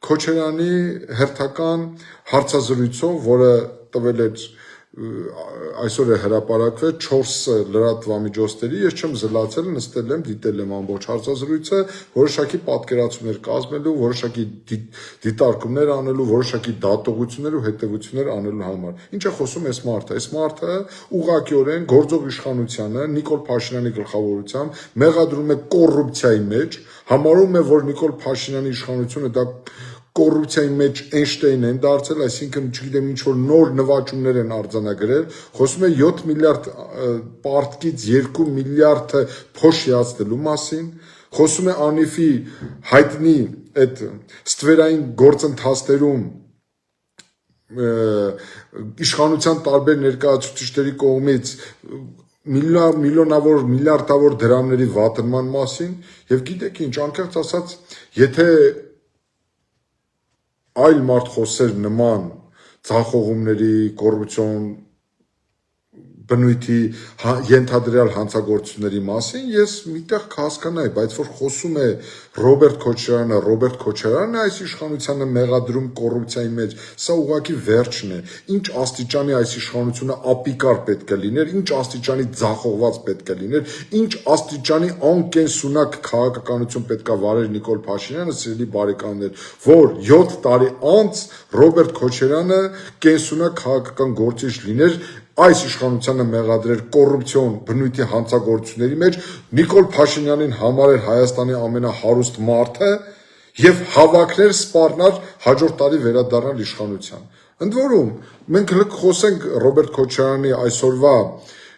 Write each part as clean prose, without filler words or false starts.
Քոչարյանի հերթական հարցազրույցով, որը տվել էր այսօր է հրապարակվել 4 լրատվամիջոցների, ես չեմ զլացել, նստել եմ, դիտել եմ ամբողջ հարցազրույցը, որոշակի պատկերացումներ կազմելու, որոշակի դիտարկումներ անելու, որոշակի դատողություններ ու հետևություններ անելու համար։ Ինչ է խոսում այս մարդը։ Այս մարդը ուղղակիորեն գործող իշխանությանը Նիկոլ Փաշինյանի գլխավորությամբ մեղադրում է կոռուպցիայի մեջ, համարում է, որ Նիկոլ Փաշինյանի իշխանությունը դա կոռուպցիայի մեջ Էյնշտեյն են դարձել, այսինքն չգիտեմ ինչ որ նոր նվաճումներ են արձանագրել, խոսում է 7 միլիարդ պարտքից 2 միլիարդը փոշիացնելու մասին, խոսում է Անիֆի հայտնի այդ ստվերային գործընթացներում իշխանության տարբեր ներկայացուցիչների կողմից միլիոնավոր, միլիարդավոր դրամների վատնման մասին, եւ գիտեք ինչ, անկեղծ ասած, եթե այլ մարդ խոսեր նման ձախողումների, կոռուպցիոն բնույթի ենթադրյալ հանցագործությունների մասին, ես միտեղ կհասկանայի, բայց որ խոսում է Ռոբերտ Քոչարյանը այս իշխանությանը մեղադրում կոռուպցիայի մեջ, սա ուղղակի վերջն է, ինչ աստիճանի այս իշխանությունը ապիկար պետք է լիներ, ինչ աստիճանի ձախողված պետք է լիներ, ինչ աստիճանի անկենսունակ քաղաքականություն պետք է վարեր Նիկոլ Փաշինյանը, սիրելի բարեկամներ, որ 7 տարի անց Ռոբերտ Քոչարյանը կենսունակ քաղաքական գործիչ լիներ, այս իշխանությանը մեղադրեր կոռուպցիոն բնույթի հանցագործությունների մեջ, Նիկոլ Փաշինյանին համարեր Հայաստանի ամենահարուստ մարդը եւ հավակներ սպառնար հաջորդ տարի վերադառնալ իշխանության։ Ընդ որում, մենք խոսենք Ռոբերտ Քոչարյանի այսօրվա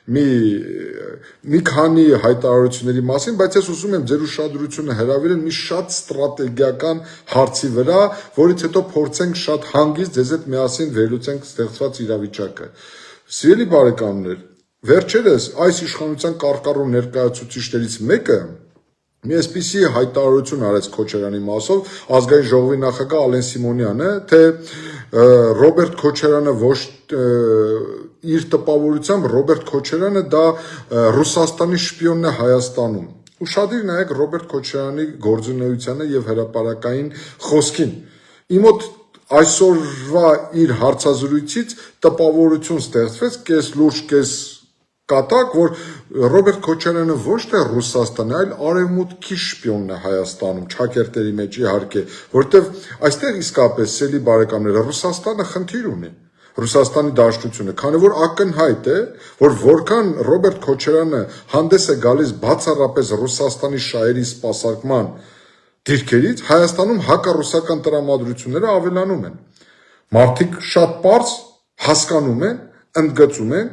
մի քանի հայտարարությունների մասին, բայց ես ուզում եմ ձեր ուշադրությունը հրավիրել մի շատ ստրատեգիական հարցի վրա, որից հետո փորձենք շատ հանգիստ ձեզ հետ միասին վերլուծենք ստեղծված իրավիճակը։ Սիրելի բարեկամներ, վերջերս այս իշխանության կարկառու ներկայացուցիչներից մեկը մի այսպիսի հայտարարություն արեց Քոչարյանի մասով, ազգային ժողովի նախագահ Ալեն Սիմոնյանը, թե Ռոբերտ Քոչարյանը ոչ իր տպավորությամբ Ռոբերտ Քոչարյանը դա Ռուսաստանի շպիոնն է Հայաստանում։ Ուշադիր նայեք Ռոբերտ Քոչարյանի գործունեությանը եւ հրապարակային խոսքին։ Իմ մոտ այսօրվա իր հարցազրույցից տպավորություն ստեղծվեց կես լուրջ, կես կատակ, որ Ռոբերտ Քոչարյանը ոչ թե Ռուսաստանի, այլ արևմուտքի շպիոնն է Հայաստանում, Չակերտերի մեջ իհարկե, որտեվ այստեղ իսկապես սելի բարեկամներ Ռուսաստանը խնդիր ունի, Ռուսաստանի Դաշնությունը, քանի որ ակնհայտ է, որ որքան Ռոբերտ Քոչարյանը հանդես է գալիս բացառապես Ռուսաստանի շահերի սպասարկման դիրքերից, Հայաստանում հակառուսական տրամադրությունները ավելանում են։ Մարդիկ շատ պարզ հասկանում են, ընդգծում են,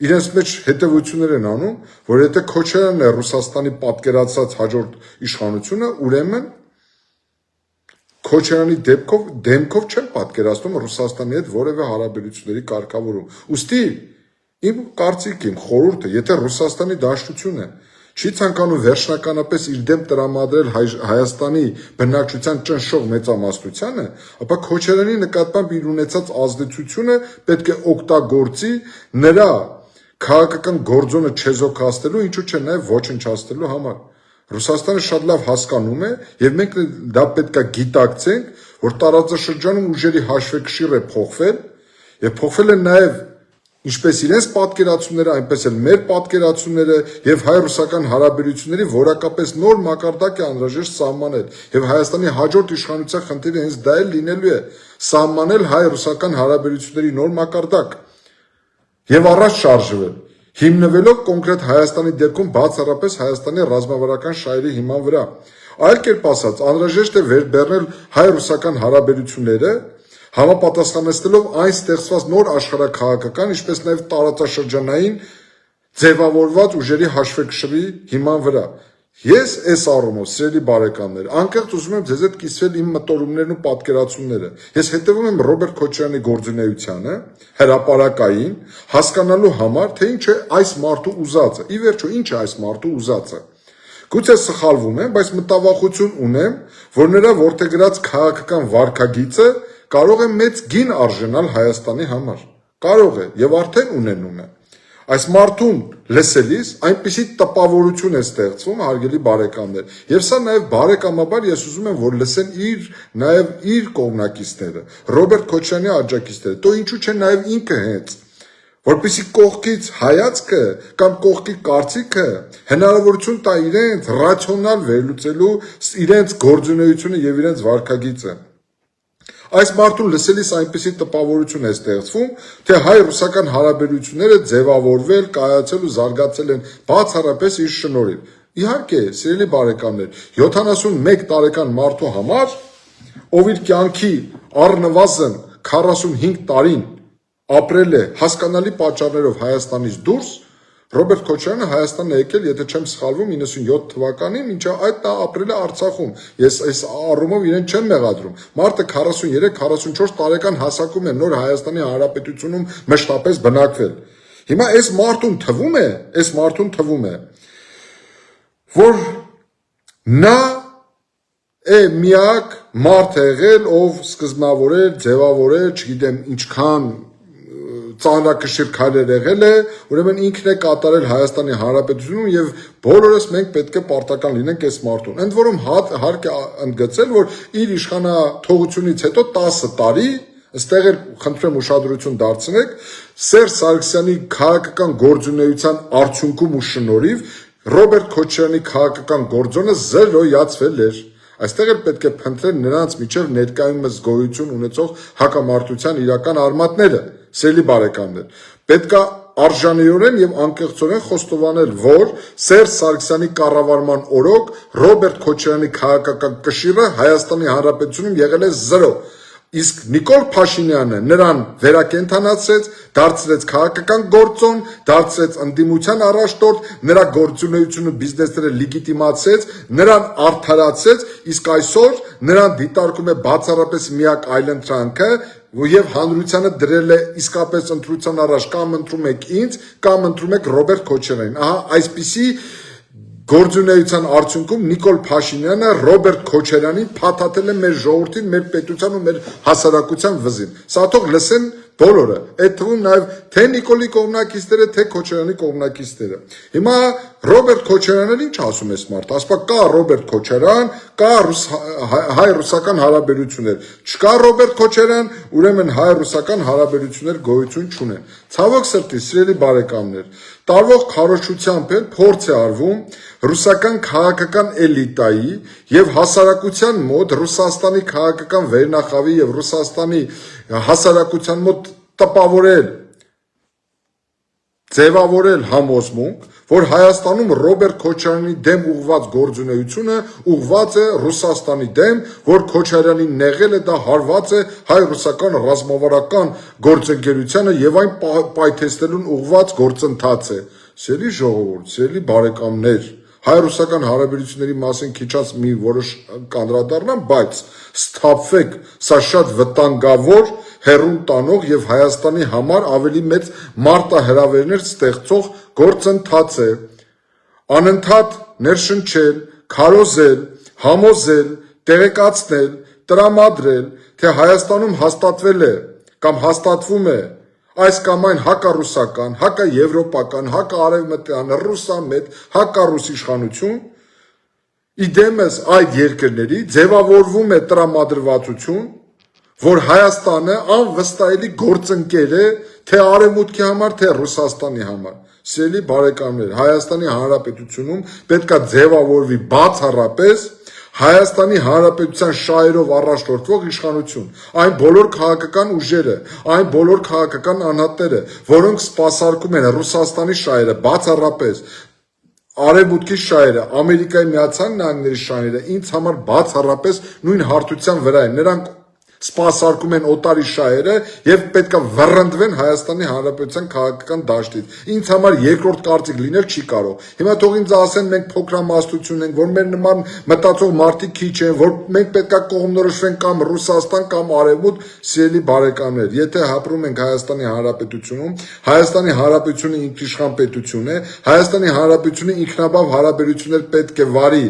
իրենց մեջ հետևություններ են անում, որ եթե Քոչարյանն է Ռուսաստանի պատկերացած հաջորդ իշխանությունը, ուրեմն Քոչարյանի դեմքով չեն պատկերացնում Ռուսաստանի հետ որևէ հարաբերությունների կարգավորում։ Ուստի իմ կարծիքին խորհուրդը, եթե Ռուսաստանի Դաշնությունը չի ցանկանում վերջնականապես իր դեմ տրամադրել Հայաստանի բնակչության ճնշող մեծամասնությանը, ապա Քոչարյանի նկատմամբ իր ունեցած ազդեցությունը պետք է օգտագործի նրա քաղաքական գործոնը չեզոքացնելու, ինչու՞ չէ նաև ոչնչացնելու համար։ Ռուսաստանը շատ լավ հասկանում է, եւ մենք դա պետք է գիտակցենք, որ տարածաշրջանում ուժերի հաշվեկշիռ է փոխվել, եւ փոխվել է նաև ինչպես իրենց պատկերացումները, այնպես էլ մեր պատկերացումները եւ հայ-ռուսական հարաբերությունների որակապես նոր մակարդակ է անհրաժեշտ սահմանել եւ Հայաստանի հաջորդ իշխանության խնդիրը հենց դա էլ լինելու է սահմանել հայ-ռուսական հարաբերությունների նոր մակարդակ եւ առաջ շարժվել հիմնվելով կոնկրետ Հայաստանի դեպքում բացառապես Հայաստանի ռազմավարական շահերի հիման վրա։ Այլ կերպ ասած, անհրաժեշտ է վերբեռնել հայ-ռուսական հարաբերությունները համապատասխանեցնելով այն ստեղծված նոր աշխարհաքաղաքական, ինչպես նաև տարածաշրջանային ձևավորված ուժերի հաշվեկշռի հիման վրա։ Ես այս առումով, սիրելի բարեկամներ, անկեղծ ուզում եմ ձեզ հետ կիսվել իմ մտորումներն ու պատկերացումները։ Ես հետևում եմ Ռոբերտ Քոչարյանի գործունեությանը, հրապարակային, հասկանալու համար, թե ինչ է այս մարդու ուզածը։ Ի վերջո, ինչ է այս մարդու ուզածը։ Գուցե սխալվում եմ, բայց մտավախություն ունեմ, որ նրա որդեգրած քաղաքական վարքագիծը կարող է մեծ գին արժանալ Հայաստանի համար։ Կարող է եւ արդեն ունենում է։ Այս մարդուն լսելիս այնպիսի տպավորություն է ստեղծվում, հարգելի բարեկամներ, եւ սա նաեւ բարեկամաբար ես ուզում եմ, որ լսեն նաեւ իր կողմնակիցները, Ռոբերտ Քոչարյանի աջակիցները, то ինչու՞ չէ նաեւ ինքը հենց, որպեսզի կողքից հայացքը կամ կողքի կարծիքը հնարավորություն տա իրենց ռացիոնալ վերլուծելու իրենց գործունեությունը եւ իրենց վարքագիծը։ Այս մարդուն լսելիս այնպիսի տպավորություն է ստեղծվում, թե հայ-ռուսական հարաբերությունները ձևավորվել, կայացել ու զարգացել են բացառապես իր շնորհիվ։ Իհարկե, սիրելի բարեկամներ, 71 տարեկան մարդու համար, ով իր կյանքի առնվազն 45 տարին ապրել է հասկանալի պատճառներով Հայաստանից դուրս, Ռոբերտ Քոչարյանը Հայաստան է եկել, եթե չեմ սխալվում, 97 թվականին, մինչև այդ նա ապրել է Արցախում։ Ես այս առումով իրեն չեմ մեղադրում։ Մարդը 43-44 տարեկան հասակում է նոր Հայաստանի Հանրապետությունում մշտապես բնակվել։ Հիմա այս մարդուն թվում է, որ նա է միակ մարդ եղել, ով սկզբնավորել, ձևավորել, չգիտեմ ինչքան ծանրակշիռ քայլեր եղել է, ուրեմն ինքն է կատարել Հայաստանի Հանրապետությունում եւ բոլորս մենք պետք է պարտական լինենք այս մարդուն։ Ընդ որում հարկ է ընդգծել, որ իր իշխանաթողությունից հետո 10 տարի, ըստեղ էլ խնդրեմ ուշադրություն դարձնեք, Սերժ Սարգսյանի քաղաքական գործունեության արդյունքում ու շնորհիվ Ռոբերտ Քոչարյանի քաղաքական գործոնը զրոյացվել էր։ Այստեղ էլ պետք է փնտրել նրանց միջև ներկայումս գոյություն ունեցող հակամարտության իրական արմատները, սիրելի բարեկամներ։ Պետք է արժանիորեն եւ անկեղծորեն խոստովանել, որ Սերժ Սարգսյանի կառավարման օրոք Ռոբերտ Քոչարյանի քաղաքական կշիռը Հայաստանի Հանրապետությունում եղել է 0։ Իսկ Նիկոլ Փաշինյանը նրան վերակենդանացրեց, դարձրեց քաղաքական գործոն, դարձրեց ընդդիմության առաջնորդ, նրա գործունեությունը բիզնեսները լեգիտիմացրեց, նրան արդարացրեց, իսկ այսօր նրան դիտարկում է բացառապես միակ այլընտրանքը եւ հանրությանը դրել է իսկապես ընտրության առաջ կամ ընտրում եք ինձ, կամ ընտրում եք Ռոբերտ Քոչարյանին։ Ահա այսպիսի գործունեության արդյունքում Նիկոլ Փաշինյանը Ռոբերտ Քոչարյանին փաթաթել է մեր ժողովրդին, մեր պետության ու մեր հասարակության վզին։ Սա թող լսեն բոլորը, այդ թվում նաև թե Նիկոլի կողմնակիցները, թե Քոչարյանի կողմնակիցները։ Հիմա Ռոբերտ Քոչարյանն ինչ ասում է մարդ, ասպա կա Ռոբերտ Քոչարյան, կա հայ-ռուսական հարաբերություններ, չկա Ռոբերտ Քոչարյան, ուրեմն հայ-ռուսական հարաբերություններ գոյություն չունեն։ Ցավոք սրտի, սիրելի բարեկամներ, տարվող քարոզչությամբ էլ փորձ է արվում ռուսական քաղաքական էլիտայի եւ հասարակության մոտ Ռուսաստանի քաղաքական վերնախավի եւ Ռուսաստանի հասարակության մոտ տպավորել, ձևավորել համոզմունք, որ Հայաստանում Ռոբերտ Քոչարյանի դեմ ուղղված գործունեությունը ուղղված է Ռուսաստանի դեմ, որ Քոչարյանին նեղել է, դա հարված է հայ-ռուսական ռազմավարական գործընկերությանը եւ այն պայթեցնելուն ուղղված գործընթաց է։ Սիրելի ժողովուրդ, սիրելի բարեկամներ, հայ-ռուսական հարաբերությունների մասին քիչած մի որոշ կանդրադառնամ, բայց սթափվեք, սա շատ վտանգավոր, հեռուն տանող եւ Հայաստանի համար ավելի մեծ մարտահրավերներ ստեղծող գործընթաց է։ Անընդհատ ներշնչել, քարոզել, համոզել, տեղեկացնել, տրամադրել, թե Հայաստանում հաստատվել է կամ հաստատվում է այս կամ այն հակառուսական, հակաեվրոպական, հակաարևմտյան, ռուսամետ, հակառուս իշխանություն, իդեմս այդ երկրների ձևավորվում է տրամադրվածություն, որ Հայաստանը անվստահելի գործընկեր է թե Արևմուտքի համար, թե Ռուսաստանի համար։ Սիրելի բարեկամներ, Հայաստանի Հանրապետությունում պետք է ձևավորվի բացառապես Հայաստանի Հանրապետության շահերով առաջնորդվող իշխանություն, այն բոլոր քաղաքական ուժերը, այն բոլոր քաղաքական անհատները, որոնք սպասարկում են Ռուսաստանի շահերը, բացառապես Արևմուտքի շահերը, Ամերիկայի Միացյալ Նահանգների շահերը, ինձ համար բացառապես նույն հարթության վրա են, նրանք սպասարկում են օտարի շահերը եւ պետք է վռնդվեն Հայաստանի Հանրապետության քաղաքական դաշտից։ Ինձ համար երկրորդ կարծիք լինել չի կարող։ Հիմա թող ինձ ասեն մենք փոքրամասնություն ենք, որ մեր նման մտածող մարդիկ քիչ են, որ մենք պետք է կողմնորոշվենք կամ Ռուսաստան կամ Արևմուտք, սիրելի բարեկամներ, եթե ապրում ենք Հայաստանի Հանրապետությունում, Հայաստանի Հանրապետությունը ինքնիշխան պետություն է, Հայաստանի Հանրապետությունը ինքնաբավ հարաբերություններ պետք է վարի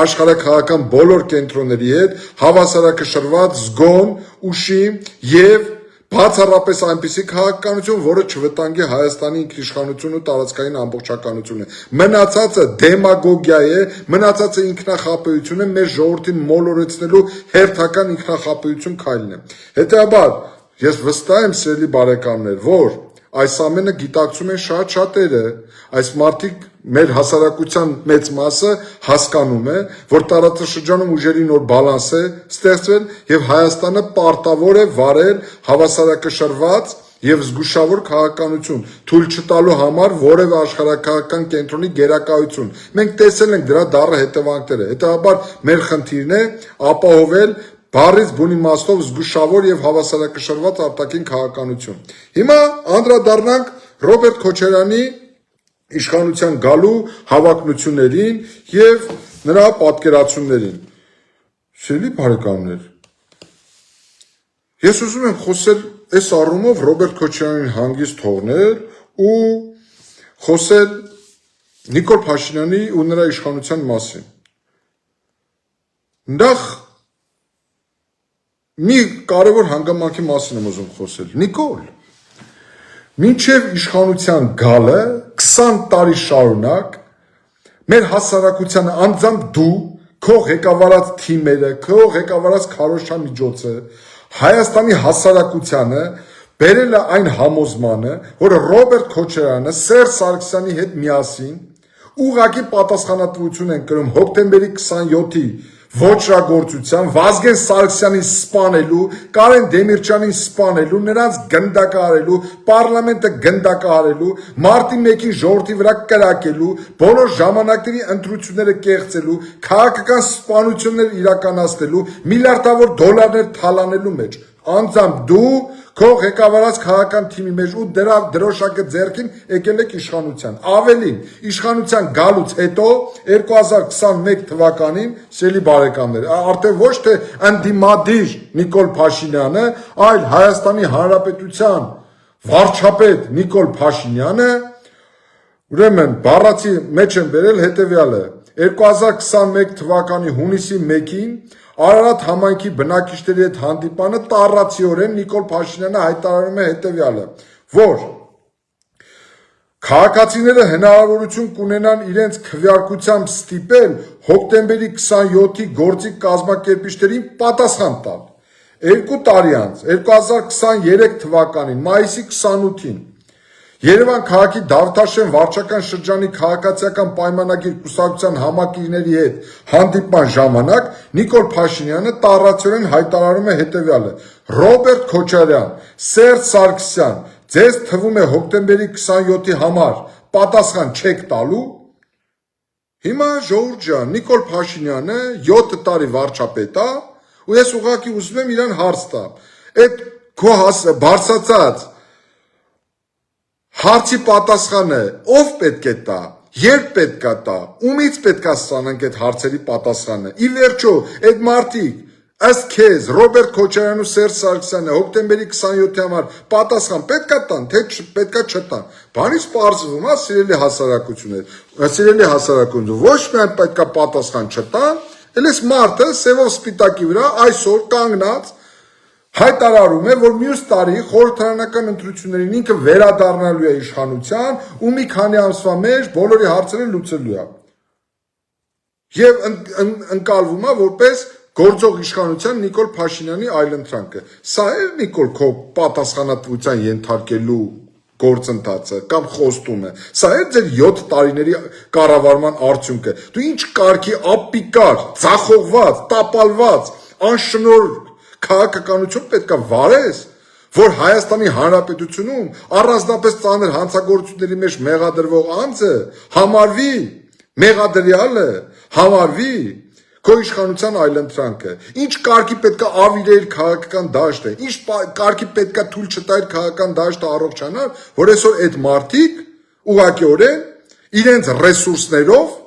աշխարհաքաղաքական բոլոր կենտրոնների հետ, հավասարակշռված, զգոն, ուշի եւ Բացառապես այնպիսի քաղաքականություն, որը չվտանգի Հայաստանի ինքնիշխանությունը ու տարածքային ամբողջականությունը։ Մնացածը դեմագոգիա է, մնացածը ինքնախապեյություն է, մեր ժողովրդին մոլորեցնելու հերթական ինքնախապեյություն քայլն է։ Հետեւաբար, ես վստահ եմ, սիրելի բարեկամներ, որ այս ամենը գիտակցում են շատ շատերը, այս մարդիկ մեր հասարակության մեծ մասը հասկանում է, որ տարածաշրջանում ուժերի նոր բալանս է ստեղծվել եւ Հայաստանը պարտավոր է վարել հավասարակշռված եւ զգուշավոր քաղաքականություն, թույլ չտալու համար որևէ աշխարհակաղակական կենտրոնի գերակայություն։ Մենք տեսել ենք դրա դառը հետևանքները։ Հետաբար մեր խնդիրն է ապահովել բառից բուն իմաստով զգուշավոր եւ հավասարակշռված արտաքին քաղաքականություն։ Հիմա անդրադառնանք Ռոբերտ Քոչարյանի իշխանության գալու հավակնություններին եւ նրա պատկերացումներին։ Սիրելի բարեկամներ, ես ուզում եմ խոսել այս առումով Ռոբերտ Քոչարյանին հանգիստ թողնել ու խոսել Նիկոլ Փաշինյանի ու նրա իշխանության մասին։ Նախ մի կարևոր հանգամանքի մասին եմ ուզում խոսել։ Նիկոլ, մինչև իշխանության գալը 20 տարի շարունակ մեր հասարակությանը անձամբ դու, քո ղեկավարած թիմերը, քո ղեկավարած քարոզչամիջոցը Հայաստանի հասարակությանը բերել է այն համոզմանը, որ Ռոբերտ Քոչարյանը Սերժ Սարգսյանի հետ միասին ուղղակի պատասխանատվություն են կրում հոկտեմբերի 27-ի ոչրագործության, Վազգեն Սարգսյանին սպանելու, Կարեն Դեմիրճյանին սպանելու, նրանց գնդակահարելու, պարլամենտը գնդակահարելու, մարտի 1-ին ժողովրդի վրա կրակելու, բոլոր ժամանակների ընտրությունները կեղծելու, քաղաքական սպանություններ իրականացնելու, միլիարդավոր դոլարներ թալանելու մեջ։ Անձամբ դու քո ղեկավարած քաղաքական թիմի մեջ ու դրա դրոշակը ձեռքին եկել եք իշխանության։ Ավելին, իշխանության գալուց հետո 2021 թվականին, սիրելի բարեկամներ, արդեն ոչ թե ընդդիմադիր Նիկոլ Փաշինյանը, այլ Հայաստանի Հանրապետության վարչապետ Նիկոլ Փաշինյանը, ուրեմն բառացի մեջ են բերել հետևյալը. 2021 թվականի հունիսի 1-ին Արարատ համայնքի բնակիչների հետ հանդիպանը տառացիորեն Նիկոլ Փաշինյանը հայտարարում է հետևյալը, որ քաղաքացիները հնարավորություն կունենան իրենց քվեարկությամբ ստիպել հոկտեմբերի 27-ի գործի կազմակերպիչներին պատասխան տալ։ 2 տարի անց, 2023 թվականին, մայիսի 28-ին, Երևան քաղաքի Դավթաշեն վարչական շրջանի քաղաքացիական պայմանագիր կուսակցության համակիրների հետ հանդիպման ժամանակ Նիկոլ Փաշինյանը տառացիորեն հայտարարում է հետևյալը. Ռոբերտ Քոչարյան, Սերժ Սարգսյան, ձեզ թվում է հոկտեմբերի 27-ի համար պատասխան չեք տալու։ Հիմա ժողովուրդ ջան, Նիկոլ Փաշինյանը 7 տարի վարչապետ է, ու ես ուղղակի ուզում եմ իրան հարց տամ։ Այդ քո բարձացած հարցի պատասխանը ով պետք է տա, երբ պետք է տա, ումից պետք է ստանանք այդ հարցերի պատասխանը։ Ի վերջո, այդ մարդիկ ըստ քեզ Ռոբերտ Քոչարյանն ու Սերժ Սարգսյանը հոկտեմբերի 27-ի համար պատասխան պետք է տան, թե պետք է չտան։ Բանից պարզվում է, սիրելի հասարակություն, ոչ միայն պետք է պատասխան չտան, այլ այս մարդը սևով սպիտակի վրա այսօր կանգնած հայտարարում է, որ մյուս տարի խորհրդարանական ընտրություններին ինքը վերադառնալու է իշխանության ու մի քանի ամսվա մեջ բոլորի հարցերը լուծելու է։ Եվ ընկալվում է որպես գործող իշխանության Նիկոլ Փաշինյանի այլընտրանքը։ Սա է Նիկոլ քո պատասխանատվության ենթարկելու գործընթացը կամ խոստումը։ Սա է ձեր 7 տարիների կառավարման արդյունքը։ Դու ինչ կարգի ապիկար, ձախողված, տապալված, անշնոր քաղաքականություն պետք է վարես, որ Հայաստանի Հանրապետությունում առանձնապես ծանր հանցագործությունների մեջ մեղադրվող անձը համարվի, մեղադրյալը համարվի քո իշխանության այլընտրանքը։ Ինչ կարգի պետք է ավիրեիր քաղաքական դաշտը, ինչ կարգի պետք է թույլ չտայր քաղաքական դաշտը առողջանալ, որ այսօր այդ մարդիկ ուղղակիորեն իրենց ռեսուրսներով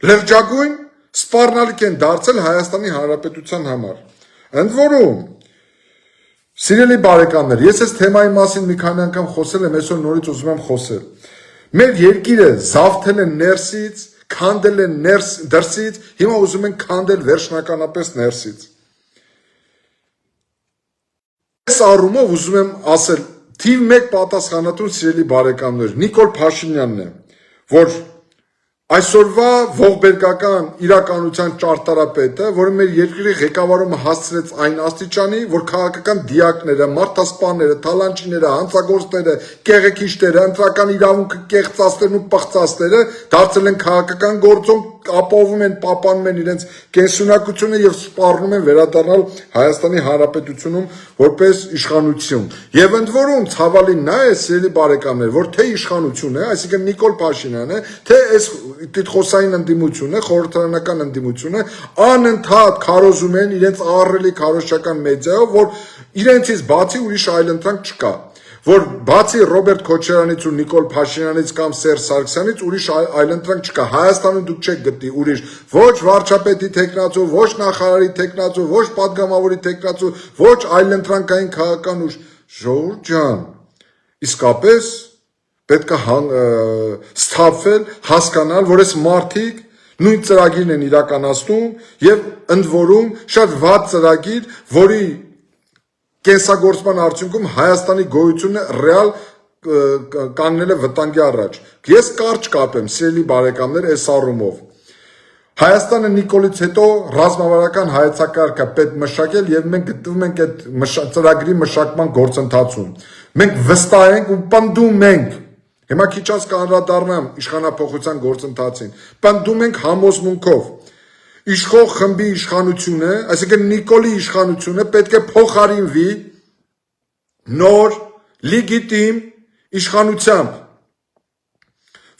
լրջագույն սպառնալիք են դարձել Հայաստանի Հանրապետության համար։ Ընդ որում, սիրելի բարեկամներ, ես այս թեմայի մասին մի քանի անգամ խոսել եմ, այսօր նորից ուզում եմ խոսել։ Մեր երկիրը զավթել են ներսից, քանդել են դրսից, հիմա ուզում են քանդել վերջնականապես ներսից։ առումով ուզում եմ ասել, թիվ 1 պատասխանատուն սիրելի բարեկամներ Նիկոլ Փաշինյանն է, որ այսօրվա ողբերգական իրականության ճարտարապետը, որը մեր երկրի ղեկավարումը հասցրեց այն աստիճանի, որ քաղաքական դիակները, մարդասպանները, թալանչիները, հանցագործները, կեղեքիչները, ընտրական իրավունքը կեղծածներն ու պղծածները դարձել են քաղաքական գործոն, ապահովում են, պահպանում են իրենց կենսունակությունը եւ սպառնում են վերադառնալ Հայաստանի Հանրապետությունում որպես իշխանություն։ Եվ ընդ որում ցավալին նա է, սիրելի բարեկամներ, որ թե իշխանություն է, այսինքն Նիկոլ Փաշինյանը, թե այս տիտղոսային ընդդիմությունը, խորհրդարանական ընդդիմությունը անընդհատ քարոզում են իրենց ահռելի քարոզչական մեդիայով, որ իրենցից բացի ուրիշ այլընտրանք չկա, որ բացի Ռոբերտ Քոչարյանից ու Նիկոլ Փաշինյանից կամ Սերժ Սարգսյանից ուրիշ այլընտրանք չկա։ Հայաստանում դուք չեք գտնի ուրիշ ոչ վարչապետի տեխնացու, ոչ նախարարի տեխնացու, ոչ պատգամավորի տեխնացու, ոչ այլընտրանքային քաղաքական ուժ։ Ժողովուրդ ջան, իսկապես պետք է սթափվել, հասկանալ, որ այս մարդիկ նույն ծրագիրն են իրականացնում եւ ընդ որում շատ վատ ծրագիր, որի կենսագործման արդյունքում Հայաստանի գոյությունը ռեալ կանգնել է վտանգի առաջ։ Ես կարճ կապեմ, սիրելի բարեկամներ, այս առումով։ Հայաստանը Նիկոլից հետո ռազմավարական հայեցակարգ է պետք մշակել եւ մենք գտնվում ենք այդ ծրագրի մշակման գործընթացում։ Մենք վստահ ենք ու պնդում ենք, հիմա քիչ անց կանդրադառնամ իշխանապողության գործընթացին, պնդում ենք համոզմունքով, իշխող խմբի իշխանությունը, այսինքն Նիկոլի իշխանությունը պետք է փոխարինվի նոր լեգիտիմ իշխանությամբ,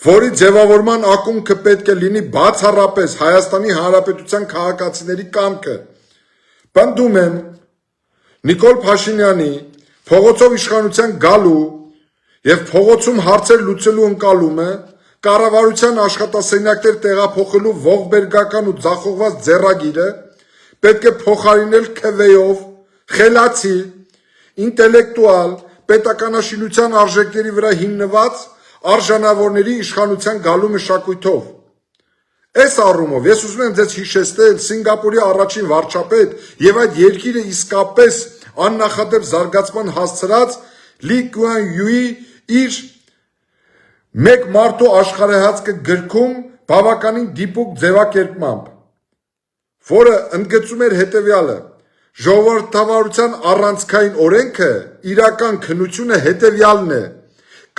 որի ձևավորման ակունքը պետք է լինի բացառապես Հայաստանի Հանրապետության քաղաքացիների կամքը։ Պնդում եմ Նիկոլ Փաշինյանի փողոցով իշխանության գալու եւ փողոցում հարցեր լուծելու ընկալումը, կառավարության աշխատասենյակներ տեղափոխելու ողբերգական ու ձախողված ձեռագիրը պետք է փոխարինել քվեով, խելացի, ինտելեկտուալ, պետականաշինության արժեքների վրա հիմնված արժանավորների իշխանության գալու մշակույթով։ Այս առումով ես ուզում եմ ձեզ հիշեցնել Սինգապուրի առաջին վարչապետ եւ այդ երկիրը իսկապես աննախադեպ զարգացման հասցրած Լի Կուան Յուի իր մեկ մարդու աշխարհայացքը գրքում բավականին դիպուկ ձևակերպմամբ, որը ընդգծում էր հետևյալը. ժողովրդավարության առանցքային օրենքը, իրական քննությունը հետևյալն է.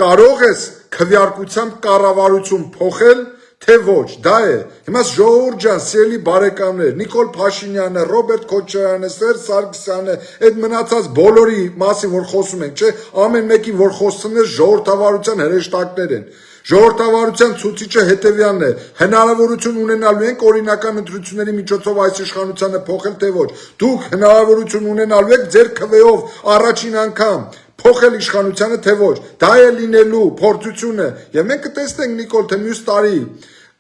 կարող ես քվեարկությամբ կառավարություն փոխել, թե ոչ, դա է։ Հիմա ժողովուրդ ջան, սիրելի բարեկամներ, Նիկոլ Փաշինյանը, Ռոբերտ Քոչարյանը, Սերժ Սարգսյանը, այդ մնացած բոլորի մասին, որ խոսում ենք, չէ, ամեն մեկին, որ խոսում է, ժողովրդավարության հրեշտակներ են։ Ժողովրդավարության ցուցիչը հետևյալն է. հնարավորություն ունենալու ենք օրինական ընտրությունների միջոցով այս իշխանությանը փոխել, թե ոչ։ Դուք հնարավորություն ունենալու եք ձեր քվեով առաջին անգամ փոխել իշխանությանը, թե ոչ։ Դա է լինելու փորձությունը եւ մենք կտեսնենք Նիկոլ, թե մյուս տարի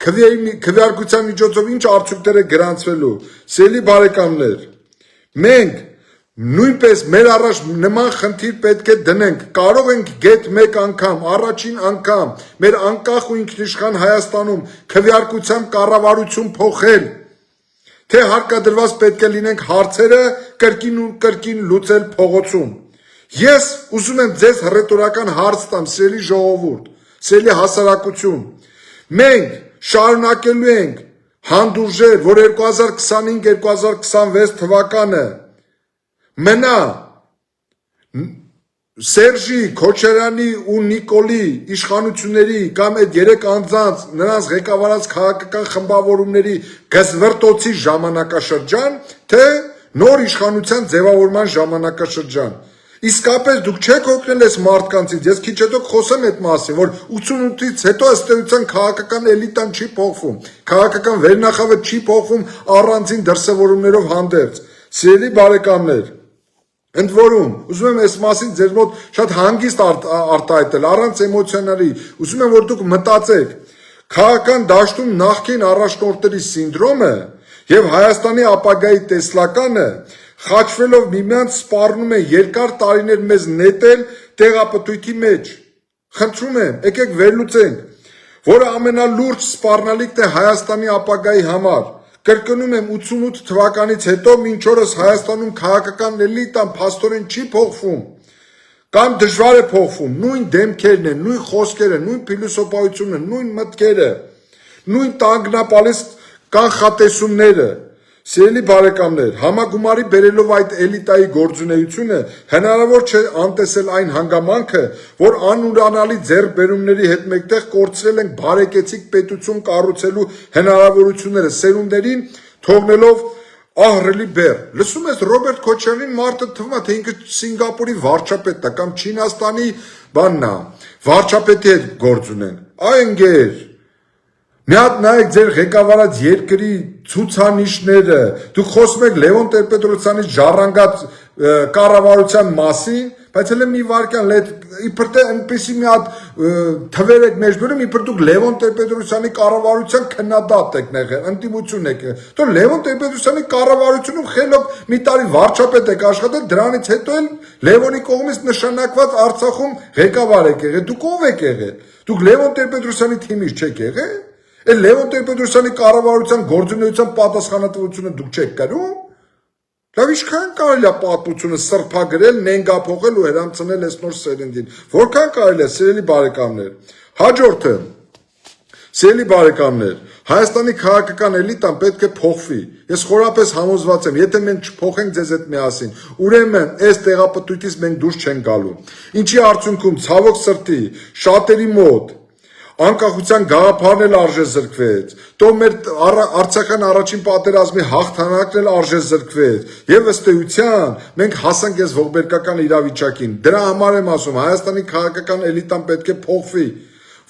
քվեարկության միջոցով ինչ արդյունքներ է գրանցվելու։ Սիրելի բարեկամներ, մենք նույնպես մեր առաջ նման խնդիր պետք է դնենք։ Կարող ենք գետ մեկ անգամ, առաջին անգամ մեր անկախ ու ինքնիշխան Հայաստանում քվեարկությամբ կառավարություն փոխել, թե հարկադրված պետք է լինենք հարցերը կրկին ու կրկին լուծել փողոցում։ Ես ուզում եմ ձեզ հռետորական հարց տամ, սիրելի ժողովուրդ, սիրելի հասարակություն։ Մենք շարունակելու ենք հանդուրժել, որ 2025-2026 թվականը մնա Սերժի, Քոչարյանի ու Նիկոլի իշխանությունների կամ այդ երեք անձանց նրանց ղեկավարած քաղաքական խմբավորումների գզվրտոցի ժամանակաշրջան, թե նոր իշխանության ձևավորման ժամանակաշրջան։ Իսկապես դուք չեք օգնել այս մարդկանցից, ես քիչ հետո խոսեմ այդ մասին, որ 88-ից հետո ըստ էության քաղաքական էլիտան չի փոխվում, քաղաքական վերնախավը չի փոխվում առանձին դրսևորումներով հանդերձ։ Սիրելի բարեկամներ, ընդ որում, ուզում եմ այս մասին ձեր մոտ շատ հանգիստ արտահայտել, առանց էմոցիաների, ուզում եմ, որ դուք մտածեք, քաղաքական դաշտում նախկին առաջնորդների սինդրոմը եւ Հայաստանի ապագայի տեսլականը խաչվելով միմյանց սպառնում է երկար տարիներ մեզ նետել տեղապտույտի մեջ։ Խնդրում եմ, եկեք վերլուծենք, որը ամենալուրջ սպառնալիքն է Հայաստանի ապագայի համար։ Կրկնում եմ 88 թվականից հետո մինչ օրս Հայաստանում քաղաքական էլիտան փաստորեն չի փոխվում կամ դժվար է փոխվում, նույն դեմքերն են, նույն խոսքերը, նույն փիլիսոփայությունը, նույն մտքերը, նույն տանգնապալես կանխատեսումները։ Սիրելի բարեկամներ, համագումարի բերելով այդ էլիտայի գործունեությունը հնարավոր չէ անտեսել այն հանգամանքը, որ անուրանալի ձեռքբերումների հետ մեկտեղ կորցրել ենք բարեկեցիկ պետություն կառուցելու հնարավորությունները սերունդերին, թողնելով ահռելի բեռ։ Լսում ես Ռոբերտ Քոչարյանին, մարդը թվում է, թե ինքը Սինգապուրի վարչապետն է կամ Չինաստանի բանն է, վարչապետի հետ գործ ունեն։ Այ ընկեր, մի հատ նայեք ձեր ղեկավարած երկրի ցուցանիշները, դուք խոսում եք Լևոն Տեր-Պետրոսյանի ժառանգած կառավարության մասին, բայց հենց մի վարքյան իբր թե այնպեսի մի հատ թվեր եք մեջ բերում, իբր դուք Լևոն Տեր-Պետրոսյանի կառավարության քննադատ եք եղել, ընդդիմություն եք։ Դու Լևոն Տեր-Պետրոսյանի կառավարությունում խելոք մի տարի վարչապետ եք աշխատել, դրանից հետո էլ Լևոնի կողմից նշանակված Արցախում ղեկավար եք եղել։ Դուք ով եք եղել։ Դուք Լևոն Տեր-Պետրոսյանի թիմից չեք եղել։ Էլ Լևոն Տեր-Պետրոսյանի կառավարության գործունեության պատասխանատվությունը դուք չեք կրում։ Լավ, ինչքան կարելի է պատմությունը սրբագրել, նենգափոխել ու հրամցնել այս նոր սերնդին։ Որքան կարելի է, սիրելի բարեկամներ։ Հաջորդը, սիրելի բարեկամներ, Հայաստանի քաղաքական էլիտան պետք է փոխվի։ Ես խորապես համոզված եմ, եթե մենք չփոխենք ձեզ հետ միասին, ուրեմն այս տեղապտույտից մենք դուրս չենք գալու։ Ինչի արդյունքում ցավոք սրտի շատերի մոտ անկախության գաղափարն էլ արժեզրկվեց, то մեր Արցախյան առաջին պատերազմի հաղթանակն էլ արժեզրկվեց, եւ ըստ էության մենք հասանք այս ողբերգական իրավիճակին։ Դրա համար եմ ասում, Հայաստանի քաղաքական էլիտան պետք է փոխվի,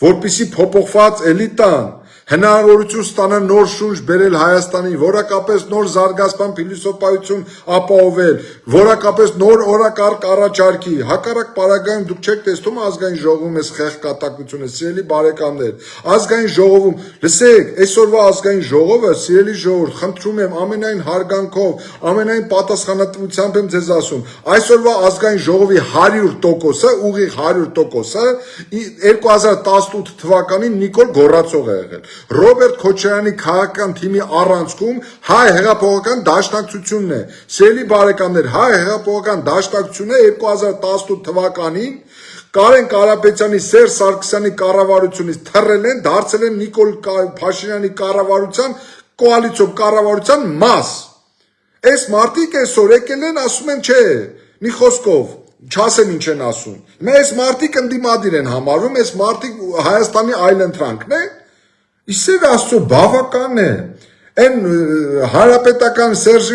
որպեսզի փոփոխված էլիտան հնարավորություն ստանա նոր շունչ բերել Հայաստանին, որակապես նոր զարգացման փիլիսոփայություն ապահովել, որակապես նոր օրակարգ առաջարկի։ Հակառակ պարագայում դուք չեք տեսնում ազգային ժողովում այս խեղճկատակությունը, սիրելի բարեկամներ, ազգային ժողովում, լսեք, այսօրվա ազգային ժողովը, սիրելի ժողովուրդ, խնդրում եմ ամենայն հարգանքով, ամենայն պատասխանատվությամբ եմ ձեզ ասում, այսօրվա ազգային ժողովի 100%-ը, ուղիղ 100%-ը 2018 թվականին Նիկոլ Գոռացող է եղել։ Ռոբերտ Քոչարյանի քաղաքական թիմի առանցքում հայ հեղափոխական դաշնակցությունն է։ Սիրելի բարեկամներ, հայ հեղափոխական դաշնակցությունը 2018 թվականին Կարեն Կարապետյանի, Սերժ Սարգսյանի կառավարությունից թռել են, դարձել են Նիկոլ Փաշինյանի կառավարության կոալիցիոն կառավարության մաս։ Այս մարդիկ այսօր եկել են, ասում են, չէ, մի խոսքով չասեմ ինչ են ասում։ Հիմա այս մարդիկ ընդդիմադիր են համարվում, այս մարդիկ Հայաստանի այլընտրանքն է։ Իսկ Աստծո բավական է։ Այն հանրապետական Սերժ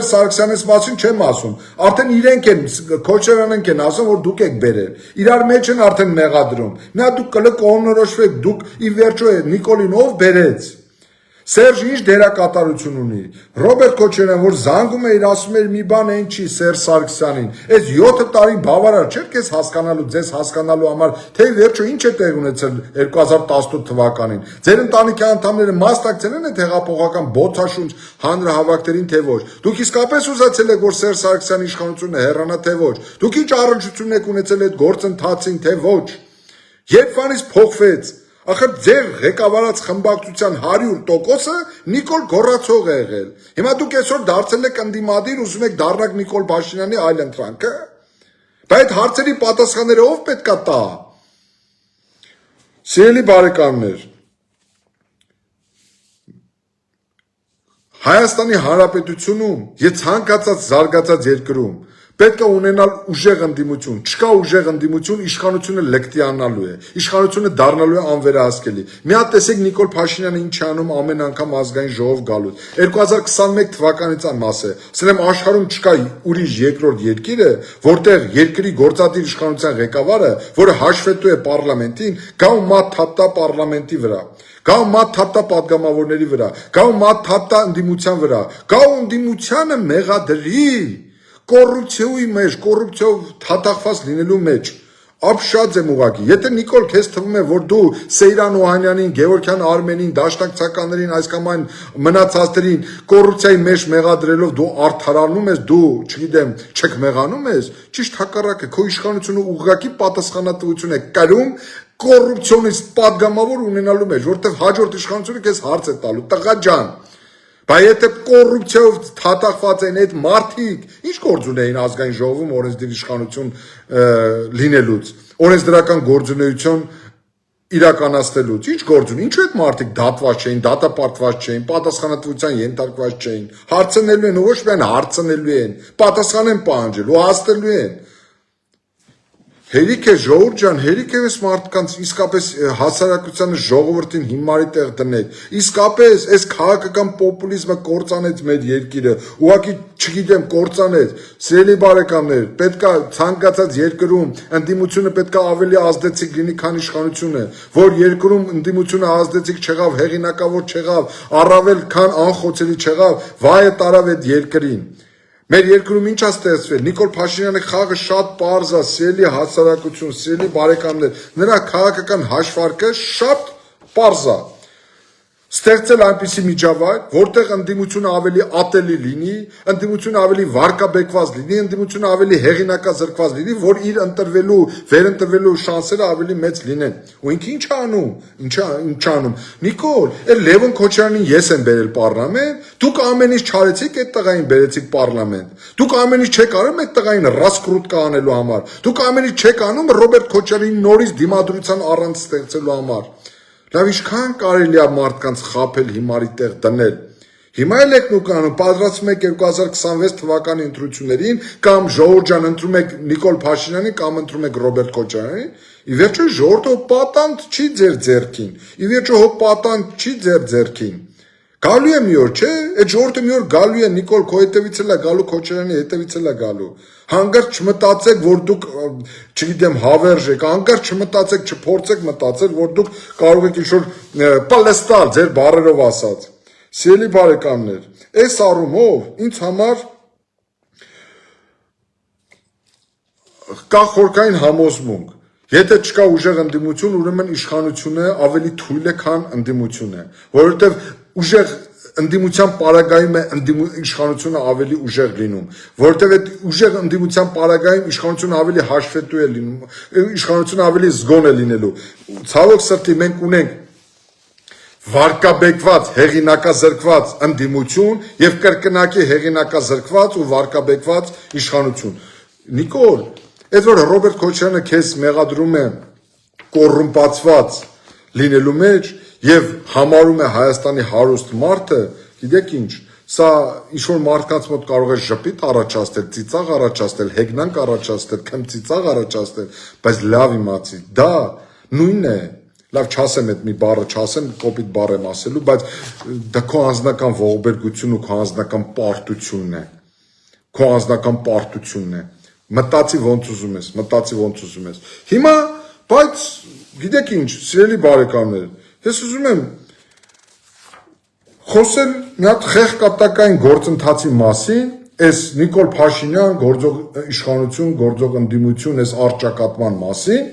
Սարգսյանից մասին չեմ ասում։ Արդեն իրենք են Քոչարյանենք են ասում, որ դուք եք բերել։ Իրար մեջ են արդեն մեղադրում։ Նա դուք կլկողնորոշվեք, դուք ի վերջո Նիկոլին ով բերեց։ Սերժ ինչ դերակատարություն ունի։ Ռոբերտ Քոչարյան, որ զանգում է իր ասում էր մի բան այն չի Սերժ Սարգսյանին։ Այս 7 տարի բավարար չէ՞ քեզ հասկանալու, ձեզ հասկանալու համար, թե վերջո ինչ է տեղ ունեցել 2018 թվականին։ Ձեր ընտանիքի անդամները մասնակցել են այդ հեղափոխական բոցաշունչ հանրահավաքներին, թե ոչ։ Դուք իսկապես ուզացել եք, որ Սերժ Սարգսյանի իշխանությունը հեռանա, թե ոչ։ Դուք ինչ առնչություն եք ունեցել այդ գործընթացին, թե ոչ։ Երբվանից փոխվեց։ Ախր ձեր ղեկավարած խմբակցության 100%-ը Նիկոլ Գոռացող է եղել։ Հիմա դուք այսօր դարձել եք ընդդիմադիր, ուզում եք դառնալ Նիկոլ Փաշինյանի այլընտրանքը։ Բայց այդ հարցերի պատասխանները ով պետքա տա։ Սիրելի բարեկամներ, Հայաստանի Հանրապետությունում եւ ցանկացած զարգացած երկրում պետք է ունենալ ուժեղ ընդդիմություն, չկա ուժեղ ընդդիմություն, իշխանությունը լկտիանալու է, իշխանությունը դառնալու է անվերահսկելի։ Մի հատ տեսեք Նիկոլ Փաշինյանը ինչ է անում ամեն անգամ ազգային ժողով գալուց։ 2021 թվականից անմաս է, ասել եմ աշխարհում չկա ուրիշ երկրորդ երկիրը, որտեղ երկրի գործադիր իշխանության ղեկավարը, որը հաշվետու է պարլամենտին, գա ու մատ թափտա պարլամենտի վրա։ Գա ու մատ թափտա պատգամավորների վրա, գա ու մատ թափտա ընդդիմության վրա, գա ու ընդդիմությանը մեղադրի կոռուպցիայի մեջ, կոռուպցիով թաթախված լինելու մեջ, ապշած եմ ուղղակի։ Եթե Նիկոլ քեզ թվում է, որ դու Սեյրան Օհանյանին, Գևորգյան Արմենին, դաշնակցականներին, այս կամ այն մնացածներին կոռուպցիայի մեջ մեղադրելով դու արդարանում ես, դու, չգիտեմ, չկմեղանում ես, ճիշտ հակառակը, քո իշխանությունը ուղղակի պատասխանատվություն է կրում կոռուպցիոնիստ պատգամավոր ունենալու մեջ, որտեղ հաջորդ իշխանությունը քեզ հարց է տալու, տղա ջան, Բայց եթե կոռուպցիայով թաթախված են այդ մարդիկ, ինչ գործ ունեին ազգային ժողովում օրենսդիր իշխանություն լինելուց, օրենսդրական գործունեություն իրականացնելուց, ինչ գործ ունի, ինչու այդ մարդիկ դատված չէին, դատապարտված չէին, պատասխանատվության ենթարկված չէին, հարցնելու են, ոչ միայն հարցնելու են, պատասխան են պահանջելու, հասնելու են։ Հերիք է ժողովուրդ ջան, հերիք է այս մարդկանց իսկապես հասարակությանը ժողովրդին հիմարի տեղ դնեք։ Իսկապես այս քաղաքական պոպուլիզմը կործանեց մեր երկիրը, ուղղակի չգիտեմ կործանեց։ Սիրելի բարեկամներ, պետքա ցանկացած երկրում ընդդիմությունը պետքա ավելի ազդեցիկ լինի, քան իշխանությունը, որ երկրում ընդդիմությունը ազդեցիկ չեղավ, հեղինակավոր չեղավ, առավել քան անխոցելի չեղավ, վայը տարավ այդ երկրին։ Մեր երկրում ինչ է ստեղծվել, Նիկոլ Փաշինյանի խաղը շատ պարզ է, սիրելի հասարակություն, սիրելի բարեկամներ, նրա քաղաքական հաշվարկը շատ պարզ է։ Ստեղծել այնպիսի միջավայր, որտեղ ընդդիմությունը ավելի ատելի լինի, ընդդիմությունը ավելի վարկաբեկված լինի, ընդդիմությունը ավելի հեղինակազրկված լինի, որ իր ընտրվելու, վերընտրվելու շանսերը ավելի մեծ լինեն։ Ու ինքը ինչ անում, ինչ անում։ Նիկոլ, այդ Լևոն Քոչարյանին ես եմ բերել պարլամենտ, դուք ամեն ինչ չարեցիք այդ տղային բերեցիք պարլամենտ։ Դուք ամեն ինչ չեք անում այդ տղային ռասկրուտկա անելու համար։ Դուք ամեն ինչ չեք անում Ռոբերտ Քոչարյանին նորից դիմադրության առանց ստեղծելու համար։ Լավ ինչքան կարելի է մարդկանց խաբել հիմարի տեղ դնել։ Հիմա էլ եք նուք անում, պատրաստվում եք 2026 թվականի ընտրություններին կամ ժողովուրդ ջան ընտրում եք Նիկոլ Փաշինյանին կամ ընտրում եք Ռոբերտ Քոչարյանին։ Ի վերջո ժողովուրդը պատանդ չի ձեր ձեռքին։ Ի վերջո հո պատանդ չի ձեր ձեռքին։ Գալու է մի օր, չէ՞, այդ ժողովուրդը մի օր գալու է, Նիկոլ քո հետևից էլ է գալու, Քոչարյանի հետևից էլ է գալու։ Հանկարծ չմտածեք, որ դուք, չգիտեմ, հավերժ եք, հանկարծ չմտածեք, չփորձեք մտածել, որ դուք կարող եք ինչ-որ պլեստալ, ձեր բառերով ասած։ Սիրելի բարեկամներ, այս առումով ինձ համար կա խորքային համոզմունք։ Եթե չկա ուժեղ ընդդիմություն, ուրեմն իշխանությունը ավելի թույլ է, քան ընդդիմությունը, որովհետև ուժեղ ընդդիմության պարագայում է իշխանությունը ավելի ուժեղ լինում, որովհետև այդ ուժեղ ընդդիմության պարագայում իշխանությունը ավելի հաշվետու է լինում, իշխանությունը ավելի զգոն է լինելու։ Ցավոք սրտի մենք ունենք վարկաբեկված, հեղինակազրկված ընդդիմություն եւ կրկնակի հեղինակազրկված ու վարկաբեկված իշխանություն։ Նիկոլ, այդ որ Ռոբերտ Քոչարյանը քեզ մեղադրում է կոռումպացված լինելու մեջ եւ համարում է Հայաստանի հարուստ մարդը, գիտեք ինչ, սա ինչ-որ մարդկանց մոտ կարող է ժպիտ առաջացնել, ծիծաղ առաջացնել, հեգնանք առաջացնել, քմծիծաղ առաջացնել, բայց լավ իմացի, դա նույնն է, լավ չասեմ այդ մի բառը չասեմ, կոպիտ բառ եմ ասելու, բայց դա քո անձնական ողբերգությունն ու քո անձնական պարտությունն է, քո անձնական պարտությունն է, մտածի ոնց ուզում ես, մտածի ոնց ուզում ես։ Հիմա, բայց գիտեք ինչ, սիրելի բարեկամներ, ես ուզում եմ խոսել մի հատ խեղկատակային գործընթացի մասին, այս Նիկոլ Փաշինյան գործող իշխանություն, գործող ընդդիմություն, այս առճակատման մասին,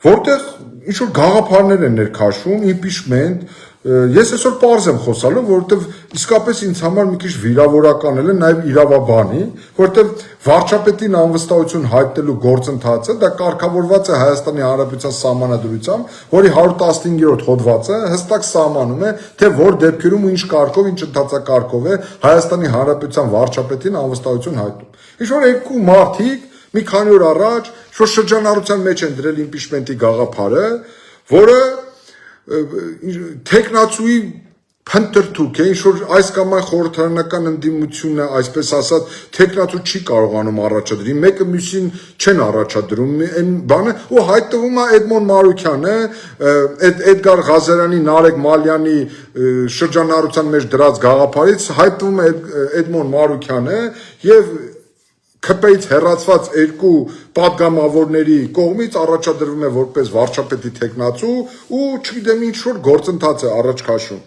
որտեղ ինչ-որ գաղափարներ են ներքաշում, impeachment, ես այսօր պարզ եմ խոսալու, որովհետև իսկապես ինձ համար մի քիչ վիրավորական է, նաև իրավաբանի, որովհետև վարչապետին անվստահություն հայտնելու գործընթացը դա կարգավորված է Հայաստանի Հանրապետության սահմանադրությամբ, որի 115-րդ հոդվածը հստակ սահմանում է, թե որ դեպքերում ու ինչ կարգով, ինչ ընթացակարգով է Հայաստանի Հանրապետության վարչապետին անվստահություն հայտնում։ Ինչ-որ երկու մարդիկ մի քանի օր առաջ որ շրջանառության մեջ են դրել impeachment-ի գաղափարը, որը տեխնացուի փնտրտուք է, ինչ-որ այս կամ այն խորհրդարանական ընդդիմությունը, այսպես ասած, տեխնացու չի կարողանում առաջադրի, մեկը մյուսին չեն առաջադրում, այն բանը, ու հայտնվում է Էդմոն Մարուքյանը, Էդգար Ղազարյանի, Նարեկ Մալյանի շրջանառության մեջ դրած գաղափարից հայտնվում է Էդմոն Մարուքյանը եւ քպեից հեռացված երկու պատգամավորների կողմից առաջադրվում է որպես վարչապետի տեխնացու ու չգիտեմ ինչ որ գործընթաց է առաջ քաշում։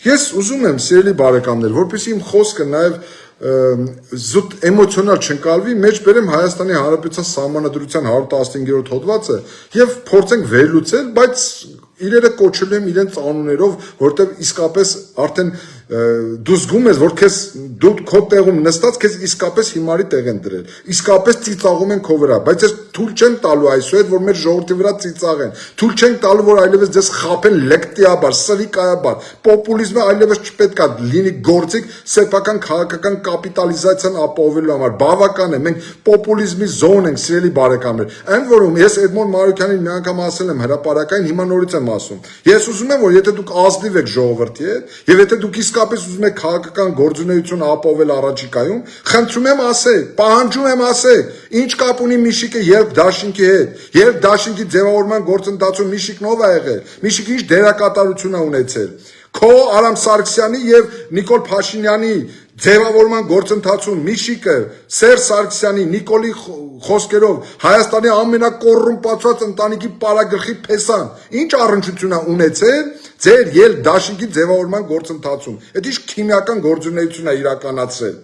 Ես ուզում եմ, սիրելի բարեկամներ, որպեսզի իմ խոսքը նաև զուտ էմոցիոնալ չընկալվի, մեջ բերեմ Հայաստանի Հանրապետության սահմանադրության 115-րդ հոդվածը եւ փորձենք վերլուծել, բայց իրերը կոչել եմ իրենց անուններով, որտեղ իսկապես արդեն դու զգում ես, որ դու քո տեղում նստած քեզ իսկապես հիմարի տեղ են դրել, իսկապես ծիծաղում են քո վրա, բայց ես թույլ չեմ տալու այսուհետ, որ մեր ժողովրդի վրա ծիծաղեն, թույլ չենք տալու, որ այլևս ձեզ խաբեն լեկտիաբար, սրիկայաբար, պոպուլիզմը այլևս չպետք է լինի գործիք սեփական քաղաքական կապիտալիզացիան ապահովելու համար, բավական է, մենք պոպուլիզմի զոն ենք, սիրելի բարեկամներ, ընդ որում ես Էդմոն Մարուկյանին մի անգամ ասել եմ հրապարակային, հիմա նորից եմ ասում, ես ուզում եմ, որ եթե դուք ազնիվ եք ժողովրդի հետ, եւ եթե դուք իսկապես ուզում եք քաղաքական գործունեություն ապահովել առաջիկայում, խնդրում եմ ասեք, պահանջում եմ ասեք, ինչ կապ ունի Միշիկը երբ Դաշինքի հետ, երբ Դաշինքի ձևավորման գործընթացում Միշիկն ով է եղել, Միշիկը ինչ դերակատարություն է ունեցել, քո Արամ Սարգսյանի եւ Նիկոլ Փաշինյանի ձևավորման գործընթացում Միշիկը Սերժ Սարգսյանի, Նիկոլի խոսքերով Հայաստանի ամենակոռումպացված ընտանիքի պարագլխի փեսան, ինչ առնչություն է ունեցել ձեր ել Դաշինքի ձևավորման գործընթացում, այդ ինչ քիմիական գործունեություն է իրականացրել,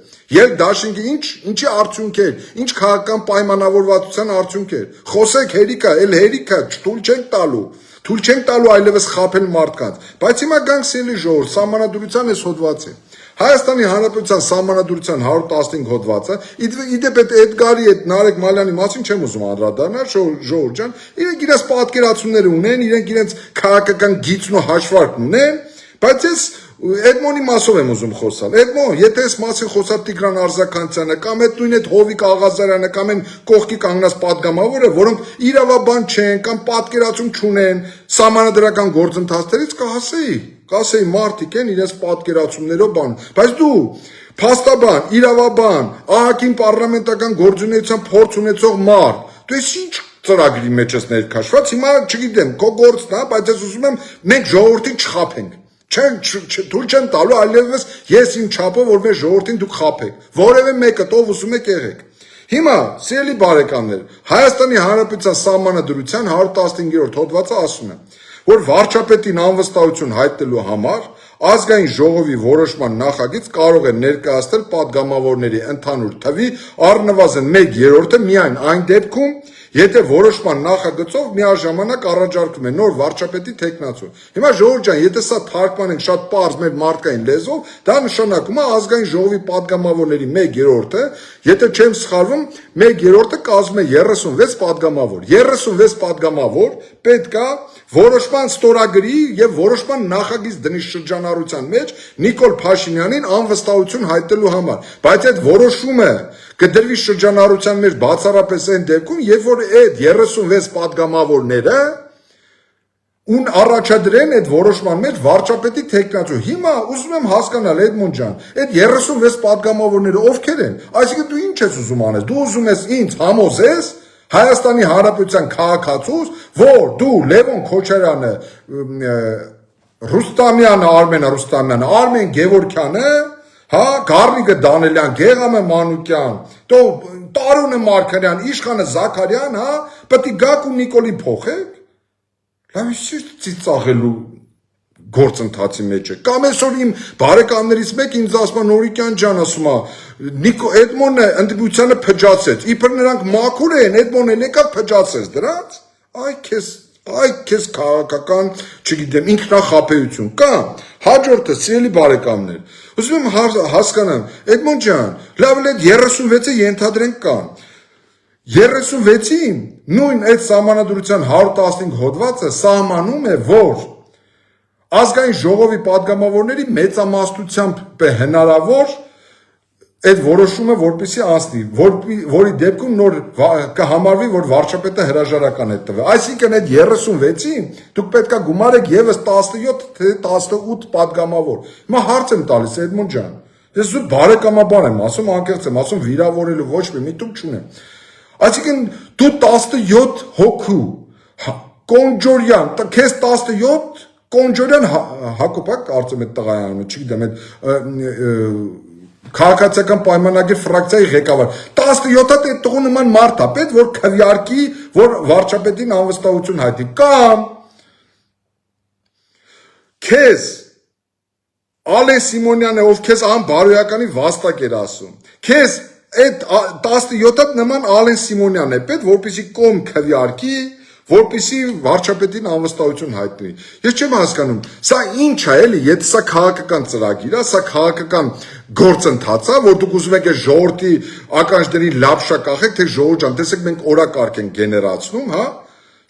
ել Դաշինքի ինչի արդյունք էր, ինչ քաղաքական պայմանավորվածության արդյունք էր, խոսեք հերիքա, էլ հերիքա, թույլ չենք տալու, թույլ չենք տալու այլևս խաբել մարդկանց, բայց հիմա գանք սիրելի ժողովուրդ, սահմանադրության այս հոդվածը Հայաստանի Հանրապետության Սահմանադրության 115 հոդվածը, իդեպ այդ Էդգարի այդ Նարեկ Մալյանի մասին չեմ ուզում անդրադառնալ, ժողովուրդ ջան, իրենք իրենց պատկերացումներ ունեն, իրենք իրենց քաղաքական գիծն ու հաշվարկն ունեն, բայց ես Էդմոնի մասով եմ ուզում խոսալ։ Էդմոն, եթե այս մասին խոսա Տիգրան Արզականցյանը կամ այդ նույն այդ Հովիկ Աղազարյանը կամ այն կողքի կանգնած падգամավորը, որոնք իրավաբան չեն կամ պատկերացում չունեն սահմանադրական գործընթացներից կասեի մարդիկ են իրենց պատկերացումներով բան, բայց դու փաստաբան, իրավաբան, ԱՀԿ-ին պարլամենտական գործունեության փորձ ունեցող մարդ, դու ես ինչ ծրագրի մեջ ես ներքաշված, հիմա չգիտեմ, քո գործն է, բայց ես ուզում եմ մենք ժողովրդին չխաբենք։ Թույլ չեմ տալու այլևս ես իմ չափով որ մեր ժողովրդին դուք խաբեք, որևէ մեկը ով ուզում եք եղեք։ Հիմա, սիրելի բարեկամներ, Հայաստանի Հանրապետության Սահմանադրության 115-րդ հոդվածը ասում է, որ վարչապետին անվստահություն հայտնելու համար ազգային ժողովի որոշման նախագիծ կարող է ներկայացնել падգամավորների ընդհանուր թվի առնվազն 1/3-ը միայն այն դեպքում, եթե որոշման նախագծով միաժամանակ առաջարկվում է նոր վարչապետի թեկնածու։ Հիմա ժողովուրդ ջան, եթե սա թարգմանենք շատ պարզ մեր մարդկային լեզվով, դա նշանակում է ազգային ժողովի падգամավորների 1/3-ը, եթե չեմ սխալվում, 1/3-ը կազմում է 36 падգամավոր։ 36 падգամավոր պետք է որոշման ստորագրի եւ որոշման նախագիծ դնի շրջանառության մեջ Նիկոլ Փաշինյանին անվստահություն հայտնելու համար, բայց այդ որոշումը կդրվի շրջանառության մեջ բացառապես այն դեպքում, երբ որ այդ 36 падգամավորները ուն առաջադրեն այդ որոշման մեջ վարչապետի թեկնածու։ Հիմա ուզում եմ հասկանալ Էդմոն ջան, այդ 36 падգամավորները ովքեր են։ Այսինքն դու ինչ ես ուզում անես։ Դու ուզում ես ինձ համոզես Հայաստանի Հանրապետության քաղաքացուս, որ դու Լևոն Քոչարյանը, Արմեն Ռուստամյանը, Արմեն Գևորգյանը, հա, Գառնիկը Դանելյան, Գեղամը Մանուկյան, Տարոնը Մարգարյան, Իշխանը Զաքարյան, հա, պետք է գաք ու Նիկոլի փոխեք։ Լավ ինչ ծիծաղելու գործընթացի մեջ է։ Կամ այսօր իմ բարեկամներից մեկ ինձ ասում է Նորիկյան ջան, ասում է Էդմոնը ընդդիմությանը փճացեց։ Իբր նրանք մաքուր են, Էդմոնը եկավ փճացեց դրանց։ Այ քեզ քաղաքական, չգիտեմ, ինքնախապեյություն կա։ Հաջորդը, սիրելի բարեկամներ, ուզում եմ հասկանամ, Էդմոն ջան, լավ էլ այդ 36-ը ենթադրենք կան։ 36-ին նույն այդ սահմանադրության 115 հոդվածը սահմանում է, որ ազգային ժողովի падգամավորների մեծամասնությամբ է հնարավոր այդ որոշումը որպեսի անցնի, որի դեպքում նոր կհամարվի, որ վարչապետը հրաժարական է տվել։ Այսինքն այդ 36-ին դուք պետք է գումարեք եւս 17 թե 18 падգամավոր։ Հիմա հարց եմ տալիս Էդմոն ջան։ Ես զուտ բարեկամաբար եմ ասում, անկեղծ եմ ասում, վիրավորելու ոչ մի միտում չունեմ։ Այսինքն դու 17 հոգու Կոնջորյան, քեզ 17 Կոնջորյան Հակոբ կարծեմ այդ տղայանը, չգիտեմ, այդ քաղաքացիական պայմանագիր ֆրակցիայի ղեկավար 17-ը այդ տղու նման մարդ է պետք որ քվեարկի որ վարչապետին անվստահություն հայտնի կամ քեզ Ալեն Սիմոնյանը ով քեզ անբարոյականի վաստակ էր ասում քեզ այդ 17-ը նման Ալեն Սիմոնյանն է պետք որպեսի կողմ քվեարկի որպեսզի վարչապետին անվստահություն հայտնվի։ Ես չեմ հասկանում, սա ինչ է էլի, եթե սա քաղաքական ծրագիր է, սա քաղաքական գործընթաց է, որ դուք ուզում եք այս ժողովրդի ականջներին լապշա կախեք, թե ժողովուրդ ջան, տեսեք մենք օրակարգ ենք գեներացնում, հա։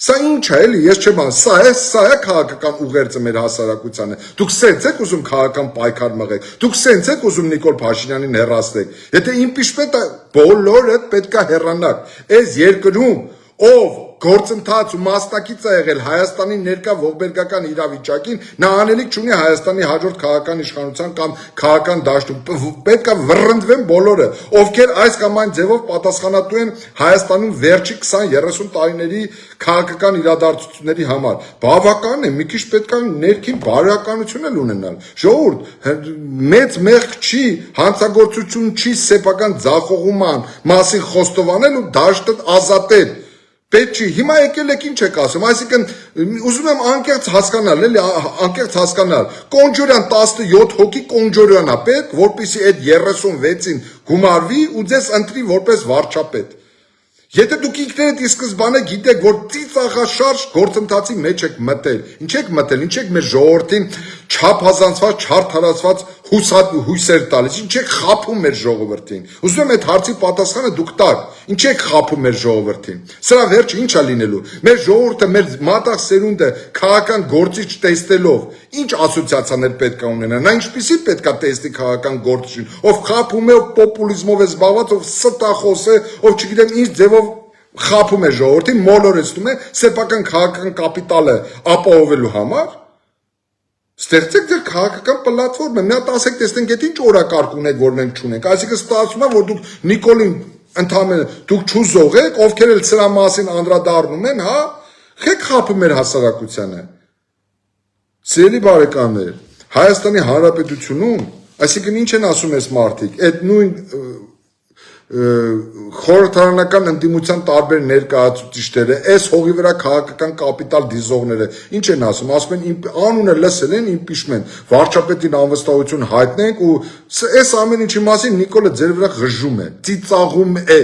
Սա ինչ է էլի, ես չեմ հասկանում, սա է քաղաքական ուղերձը մեր հասարակությանը։ Դուք սենց եք ուզում քաղաքական պայքար մղեք, դուք սենց եք ուզում Նիկոլ Փաշինյանին հեռացնեք։ Եթե իմպիչմենտը բոլորը պետք է հեռանաք։ Այս երկրում ով գործընթաց ու մասնակից է եղել Հայաստանի ներկա ողբերգական իրավիճակին, նա անելիք չունի Հայաստանի հաջորդ քաղաքական իշխանության կամ քաղաքական դաշտում։ Պետք է վռնդվեն բոլորը, ովքեր այս կամ այն ձևով պատասխանատու են Հայաստանում վերջի 20-30 տարիների քաղաքական իրադարձությունների համար։ Բավական է, մի քիչ պետք է ներքին բարոյականություն էլ ունենալ։ Ժողովուրդ, մեծ մեղք չի, հանցագործություն չի սեփական ձախողման մասին խոստովանել ու դաշտը ազատել։ Պետք չի, հիմա եկել եք ինչ եք ասում, այսինքն ուզում եմ անկեղծ հասկանալ, էլի անկեղծ հասկանալ, Կոնջորյան 17 հոգի Կոնջորյան է պետք, որպեսզի այդ 36-ին գումարվի ու ձեզ ընտրի որպես վարչապետ։ Եթե դուք ինքներդ ի սկզբանե գիտեք, որ ծիծաղաշարժ գործընթացի մեջ եք մտել, ինչ եք մտել, ինչ եք մեր ժողովրդին չափազանցված, չարդարացված հույսեր տալիս, ինչ եք խաբում մեր ժողովրդին։ Ուզում եմ այդ հարցի պատասխանը դուք տաք, ինչ եք խաբում մեր ժողովրդին։ Սրա վերջը ինչ է լինելու։ Մեր ժողովուրդը, մեր մատաղ սերունդը քաղաքական գործիչ տեսնելով ինչ ասոցիացիաներ պետք է ունենա։ Նա ինչպեսի պետք է տեսնի քաղաքական գործիչին, ով խաբում է, ով պոպուլիզմով է զբաղված, ով ստախոս է, ով չգիտեմ ինչ ձևով խաբում է ժողովրդին, մոլորեցնում է սեփական քաղաքական կապիտալը ապահովելու համար։ Ստեղծեք ձեր քաղաքական պլատֆորմը, մի հատ ասեք, տեսնենք, այդ ինչ օրակարգ ունեք, որ մենք չունենք։ Այսինքն ստացվում է, որ դուք Նիկոլին ընդհանրապես դուք չուզող եք, ովքեր էլ սրա մասին անդրադառնում են, հա, եք խաբում մեր հասարակությանը։ Սիրելի բարեկամներ, Հայաստանի Հանրապետությունում, այսինքն ինչ են ասում այս մարդիկ, այդ նույն խորհրդարանական ընդդիմության տարբեր ներկայացուցիչները, այս հողի վրա քաղաքական կապիտալ դիզողները, ինչ են ասում են անունը լսել են իմպիչմենտ, վարչապետին անվստահություն հայտնենք ու այս ամեն ինչի մասին Նիկոլը ձեր վրա ղժում է, ծիծաղում է,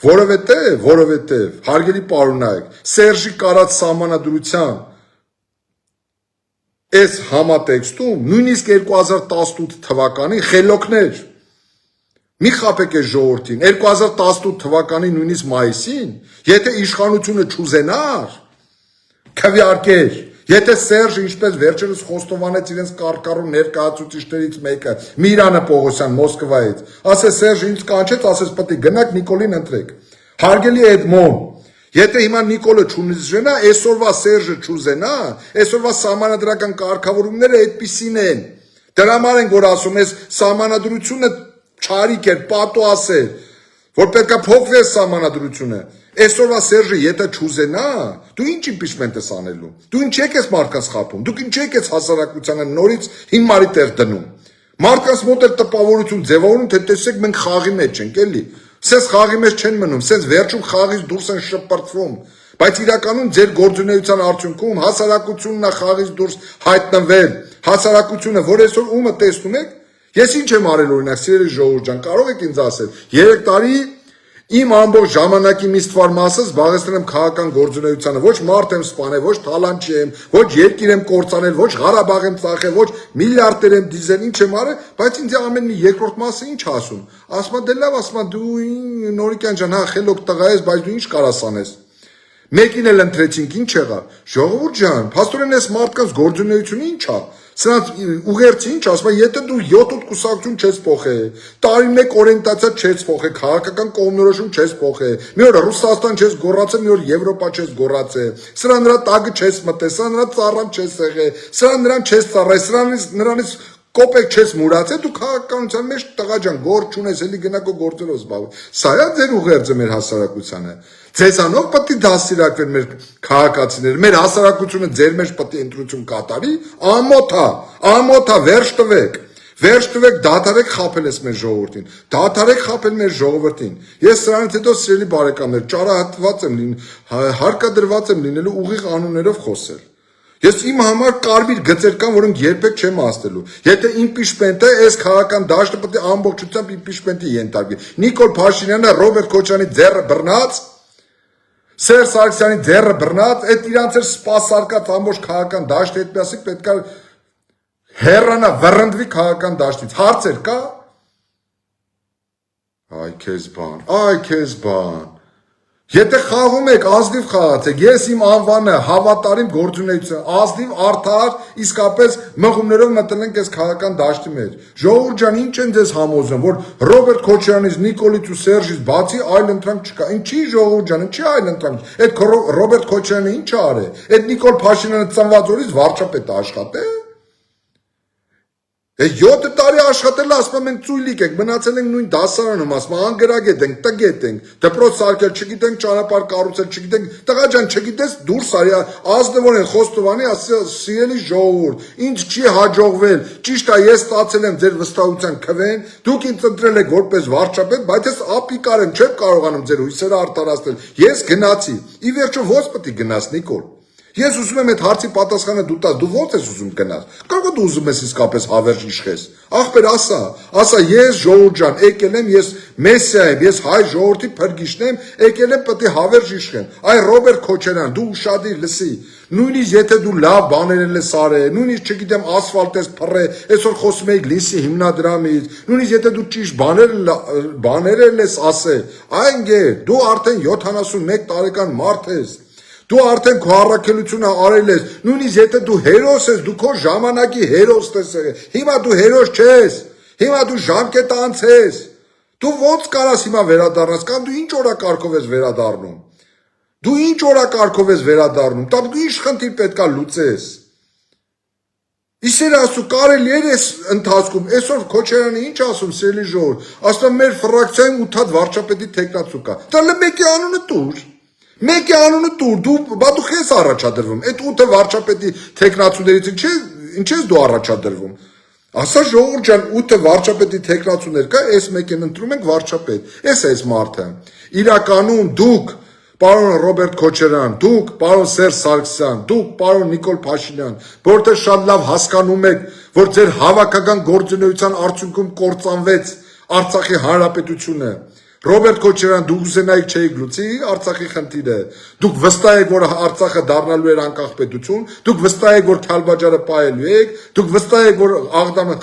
որովհետև հարգելի պարոնայք, Սերժի կարած սահմանադրության այս համատեքստում նույնիսկ 2018 թվականին խելոքներ մի խաբեք այս ժողովրդին 2018 թվականի նույնիսկ մայիսին, եթե իշխանությունը չուզենար, քվեարկեր, եթե Սերժը ինչպես վերջերս խոստովանեց իրենց կարկառու ներկայացուցիչներից մեկը, Միրանը Պողոսյան Մոսկվայից, ասես Սերժը ինձ կանչեց, ասես պետք է գնաք Նիկոլին ընտրեք։ Հարգելի Էդմոն, եթե հիմա Նիկոլը չուզենա, այսօրվա Սերժը չուզենա, այսօրվա սահմանադրական կարգավորումները այդպիսին են։ Դրա համար են որ ասում ես սահմանադրությունը չարիք էր, պատոաս էր, որ պետք է փոխվի սահմանադրությունը։ Այսօրվա Սերժը եթե չուզենա, դու ինչ իմպիչմենտ ես անելու։ Դու ինչ եք ես մարդկանց խաբում, դուք ինչ եք ես հասարակությանը նորից հիմարի տեղ դնում։ Մարդկանց մոտ էլ տպավորություն ձևավորում, թե տեսեք մենք խաղի մեջ ենք, էլի։ Սենց խաղի մեջ չեն մնում, սենց վերջում խաղից դուրս են շպրտվում։ Բայց իրականում ձեր գործունեության արդյունքում հասարակությունն է խաղից դուրս հայտնվել։ Հասարակությունը, որ այսօր ումը տեսնում եք, ես ինչ եմ արել օրինակ, սիրելի ժողովուրդ ջան, կարող եք ինձ ասել, 3 տարի իմ ամբողջ ժամանակի մի ստվար մասը զբաղեցրել եմ քաղաքական գործունեությանը, ոչ մարդ եմ սպանել, ոչ թալանչի եմ, ոչ երկիր եմ կործանել, ոչ Ղարաբաղ եմ ծախել, ոչ միլիարդեր եմ դիզել, ինչ եմ արել, բայց ինձ ամեն մի երկրորդ մասը ինչ ասում։ Ասում դե լավ, ասում դու Նորիկյան ջան, հա խելոք տղա ես, բայց դու ինչ կարաս անես։ Մեկին էլ ընտրեցինք, ինչ եղավ։ Ժողովուրդ ջան, փաստորեն այս մարդկանց գործունեությունը ինչ է։ Սրանց ուղերձի ինչ ասում, եթե դու 7-8 կուսակցություն չես փոխել, տարին մեկ օրենտացիա չես փոխել, քաղաքական կողմնորոշում չես փոխել, մի օր Ռուսաստան չես գոռացել, մի օր Եվրոպա չես գոռացել, սրա նրա տագը չես մտել, սրա նրա ծառան չես եղել, սրա նրան չես ծառայել, նրանից կոպեկ չես մուրացել, դու քաղաքականության մեջ տղա ջան գործ չունես, էլի գնա քո գործերով զբաղվի։ Սա է ձեր ուղերձը մեր հասարակությանը։ Ձեզանով պետք է դաստիարակվեն մեր քաղաքացիները, մեր հասարակությունը ձեր մեջ պետք է ընտրություն կատարի, ամոթա, վերջ տվեք, դադարեք խաբել ես մեր ժողովրդին, դադարեք խաբել մեր ժողովրդին։ Ես սրանից հետո սիրելի բարեկամներ, ճարահատված եմ հարկադրված եմ լինելու ուղիղ անուններով խոսել։ Ես իմ համար կարմիր գծեր կան, որոնք երբեք չեմ ասնելու։ Եթե իմպիչմենտը, այս քաղաքական դաշտը պետք է ամբողջությամբ իմպիչմենտի ենթարկվի։ Նիկոլ Փաշինյանը Ռոբերտ Քոչարյանի ձեռը բռնած, Սերժ Սարգսյանի ձեռը բռնած, այդ իրանց էր սպասարկած ամբողջ քաղաքական դաշտը, այդպեսի պետք է հեռանա, վռնդվի քաղաքական դաշտից։ Հարցեր կա։ Այ քեզ բան։ Եթե խաղում եք, ազնիվ խաղացեք, ես իմ անվանը հավատարիմ գործունեություն, ազնիվ արդար, իսկապես մղումներով մտել ենք այս քաղաքական դաշտի մեջ։ Ժողովուրդ ջան, ինչ են ձեզ համոզում, որ Ռոբերտ Քոչարյանից, Նիկոլից ու Սերժից բացի այլ ընտրանք չկա։ Ինչի ժողովուրդ ջան, ինչի այլ ընտրանք։ Այդ Ռոբերտ Քոչարյանը ինչ արել։ Այդ Նիկոլ Փաշինյանը ծնված օրից վարչապետ աշխատել։ 7 տարի աշխատել, ասում եմ մենք ծույլիկ ենք, մնացել ենք նույն դասարանում, ասում եմ անգրագետ ենք, տգետ ենք, դպրոց սարքել չգիտենք, ճանապարհ կառուցել չգիտենք, տղա ջան, չգիտես դուրս արի, ազնվորեն խոստովանի, ասի սիրելի ժողովուրդ, ինձ չի հաջողվել, ճիշտ է, ես ստացել եմ ձեր վստահության քվեն, դուք ինձ ընտրել եք որպես վարչապետ, բայց ես ապիկար եմ, չեմ կարողանում ձեր հույսերը արդարացնել, ես գնացի, ի վերջո ո՞նց պետք է գնաս Նիկոլ։ Ես ուզում եմ այդ հարցի պատասխանը դու տաս, դու ո՞նց ես ուզում գնաս։ Կարող է դու ուզում ես իսկապես հավերժ իշխես։ Ախպեր ասա, ես ժողովուրդ ջան, եկել եմ, ես մեսիա եմ, ես հայ ժողովրդի փրկիչն եմ, եկել եմ պետք է հավերժ իշխեմ։ Այ Ռոբերտ Քոչարյան, դու ուշադիր լսի։ Նույնիսկ եթե դու լավ բաներ ես արել, նույնիսկ չգիտեմ ասֆալտ ես փռել, այսօր խոսում էիք լիսի հիմնադրամից, նույնիսկ եթե դու ճիշտ բաներ ես ասել, այն գեր, դու արդեն 71 տարեկան մարդ ես։ Դու արդեն քո առաքելությունը արել ես, նույնիսկ եթե դու հերոս ես, դու քո ժամանակի հերոսն ես եղել։ Հիմա դու հերոս չես, հիմա դու ժամկետ անցես։ Դու ո՞նց կարաս հիմա վերադառնաս, կամ դու ինչ օրակարգով ես վերադառնում։ Դու ինչ օրակարգով ես վերադառնում, տա դու ինչ խնդիր պետքա լուծես։ Իսեր ասու կարելի էր այս ընթացքում, այսօր Քոչարյանը ինչ ասում, սիրելի ժողովուրդ, ասում մեր ֆրակցիայում 8 հատ վարչապետի տեխնացու կա։ Տալը մեկի անունը տուր։ Մեկի անունը տուր, դու ես առաջադրվում, այդ 8 վարչապետի տեխնացուներից ինչ ես դու առաջադրվում։ Ասա ժողովուրդ ջան, 8 վարչապետի տեխնացուներ կա, այս մեկին ընտրում ենք վարչապետ։ Այս մարդը։ Իրականում դուք, պարոն Ռոբերտ Քոչարյան, դուք, պարոն Սերժ Սարգսյան, դուք, պարոն Նիկոլ Փաշինյան, որտեղ շատ լավ հասկանում եք, որ ձեր հավաքական գործունեության արդյունքում կործանվեց Արցախի հանրապետությունը։ Ռոբերտ Քոչարյան, դուք ուզենայիք չէիք լուծի Արցախի խնդիրը, դուք վստահ եք, որ Արցախը դառնալու էր անկախ պետություն, դուք վստահ եք, որ Քալբաջարը պահելու եք, դուք վստահ եք, որ Աղդամը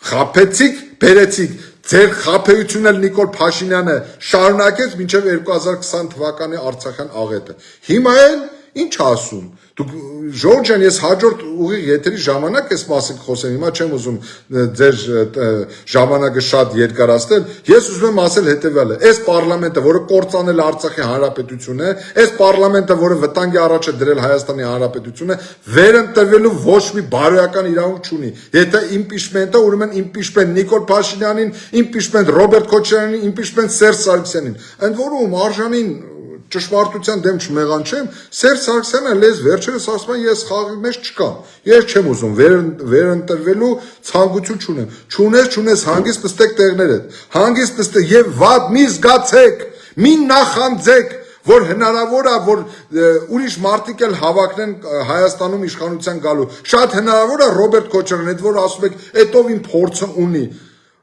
խաբեցիք, բերեցիք, ձեր խաբեությունը Նիկոլ Փաշինյանը շարունակեց մինչև 2020 թվականի Արցախյան աղետը։ Հիմա էլ ինչ ասում։ Դուք ժողովուրդ ջան, ես հաջորդ ուղիղ եթերի ժամանակ այս մասին խոսեմ, հիմա չեմ ուզում ձեր ժամանակը շատ երկարացնել, ես ուզում եմ ասել հետևյալը, այս պարլամենտը, որը կործանել Արցախի հանրապետությունը, այս պարլամենտը, որը վտանգի առաջ է դրել Հայաստանի հանրապետությունը, վերընտրվելու ոչ մի բարոյական իրավունք չունի։ Եթե իմպիչմենտը, ուրեմն իմպիչմենտ Նիկոլ Փաշինյանին, իմպիչմենտ Ռոբերտ Քոչարյանին, իմպիչմենտ Սերժ Սարգսյանին, ընդ որում արժանին ճշմարտության դեմ չմեղանչեմ, Սերժ Սարգսյանը լեզ վերջերս ասում է ես խաղի մեջ չկամ, ես չեմ ուզում վերընտրվելու ցանկություն չունես հանգիստ նստեք տեղներդ, հանգիստ նստեք եւ վատ մի զգացեք, մի նախանձեք, որ հնարավոր է, որ ուրիշ մարդիկ էլ հավաքնեն Հայաստանում իշխանության գալու, շատ հնարավոր է Ռոբերտ Քոչարյանը, այդ որ ասում եք, այդով իմ փորձը ունի,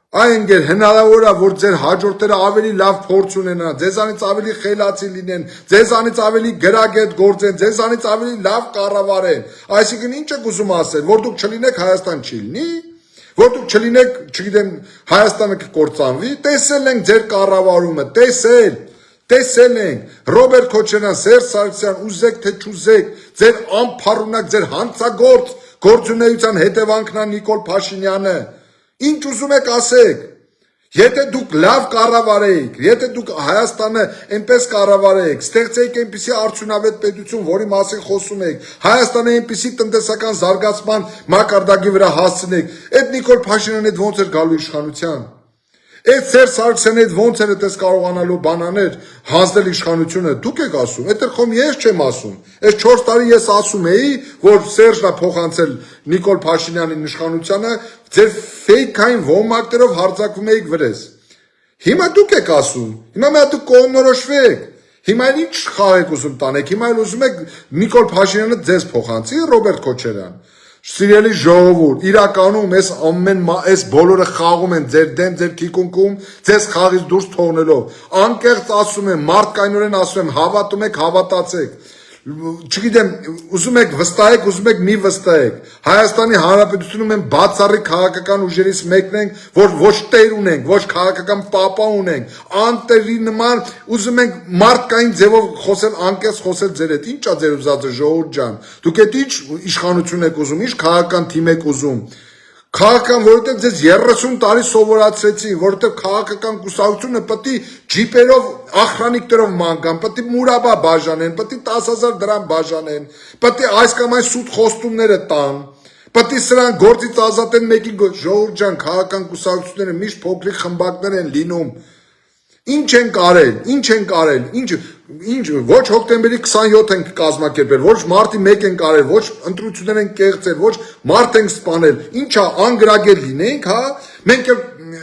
այն գեր հնարավոր է, որ ձեր հաջորդները ավելի լավ փորձ ունենան, ձեզանից ավելի խելացի լինեն, ձեզանից ավելի գրագետ գործեն, ձեզանից ավելի լավ կառավարեն։ Այսինքն ինչ եք ուզում ասել, որ դուք չլինեք Հայաստան չի լինի, որ դուք չլինեք, չգիտեմ, Հայաստանը կկործանվի, տեսել ենք ձեր կառավարումը, տեսել ենք, Ռոբերտ Քոչարյան, Սերժ Սարգսյան, ուզեք թե չուզեք, ձեր անփառունակ, ձեր հանցագործ գործունեության հետևանքն է Նիկոլ Փաշինյանը։ Ինչ ուզում եք ասեք, եթե դուք լավ կառավարեիք, եթե դուք Հայաստանը այնպես կառավարեիք, ստեղծեիք այնպիսի արդյունավետ պետություն, որի մասին խոսում եք, Հայաստանը այնպիսի տնտեսական զարգացման մակարդակի վրա հասցնեք, այդ Նիկոլ Փաշինյանը ոնց էր գալու իշխանության։ Այդ Սերժ Սարգսյանը ոնց էր այդպես կարողանալու բանաներ հանձնել իշխանությունը, դուք եք ասում, այդ խոմ ես չեմ ասում, այս 4 տարի ես ասում էի, որ Սերժն է փոխանցել Նիկոլ Փաշինյանին իշխանությանը, ձեր ֆեյքային ոմակներով հարձակվում էիք վրես։ Հիմա դուք եք ասում, հիմա դուք կողմնորոշվեք, հիմա ինչ խաղ եք ուզում տանեք, հիմա ուզում եք Նիկոլ Փաշինյանը ձեզ փոխանցի Ռոբերտ Քոչարյան։ Սիրելի ժողովուրդ, իրականում այս բոլորը խաղում են ձեր դեմ, ձեր թիկունքում, ձեզ խաղից դուրս թողնելով։ Անկեղծ ասում եմ, մարդկայնորեն ասում եմ, հավատում եք, հավատացեք։ Չգիտեմ, ուզում եք վստահեք, ուզում եք մի վստահեք։ Հայաստանի Հանրապետությունում են բացառիկ քաղաքական ուժերից մեկն ենք, որ ոչ տեր ունենք, ոչ քաղաքական պապա ունենք, անտերի նման ուզում ենք մարդկային ձևով խոսել, անկեղծ խոսել ձեր հետ։ Ի՞նչ է ձեր ուզածը, ժողովուրդ ջան։ Դուք այդ ի՞նչ իշխանություն եք ուզում, ի՞նչ քաղաքական թիմ եք ուզում։ Քաղաքական, որովհետև ձեզ 30 տարի սովորացրեցին, որովհետև քաղաքական կուսակցությունը պետք է ջիպերով, ախրանիկներով մանգան, պետք է մուրաբա բաժանեն, պետք է 10,000 դրամ բաժանեն, պետք է այս կամ այս սուտ խոստումները տան, պետք է սրան գործից ազատեն մեկի ժողովուրդ ջան, քաղաքական կուսակցությունները միշտ փոքրիկ խմբակներ են լինում։ Ինչ են կարել, ոչ հոկտեմբերի 27 ենք կազմակերպել, ոչ մարտի 1 ենք արել, ոչ ընտրություններ են կեղծել, ոչ մարտ ենք սպանել, ինչա անգրագել լինենք, հա, մենք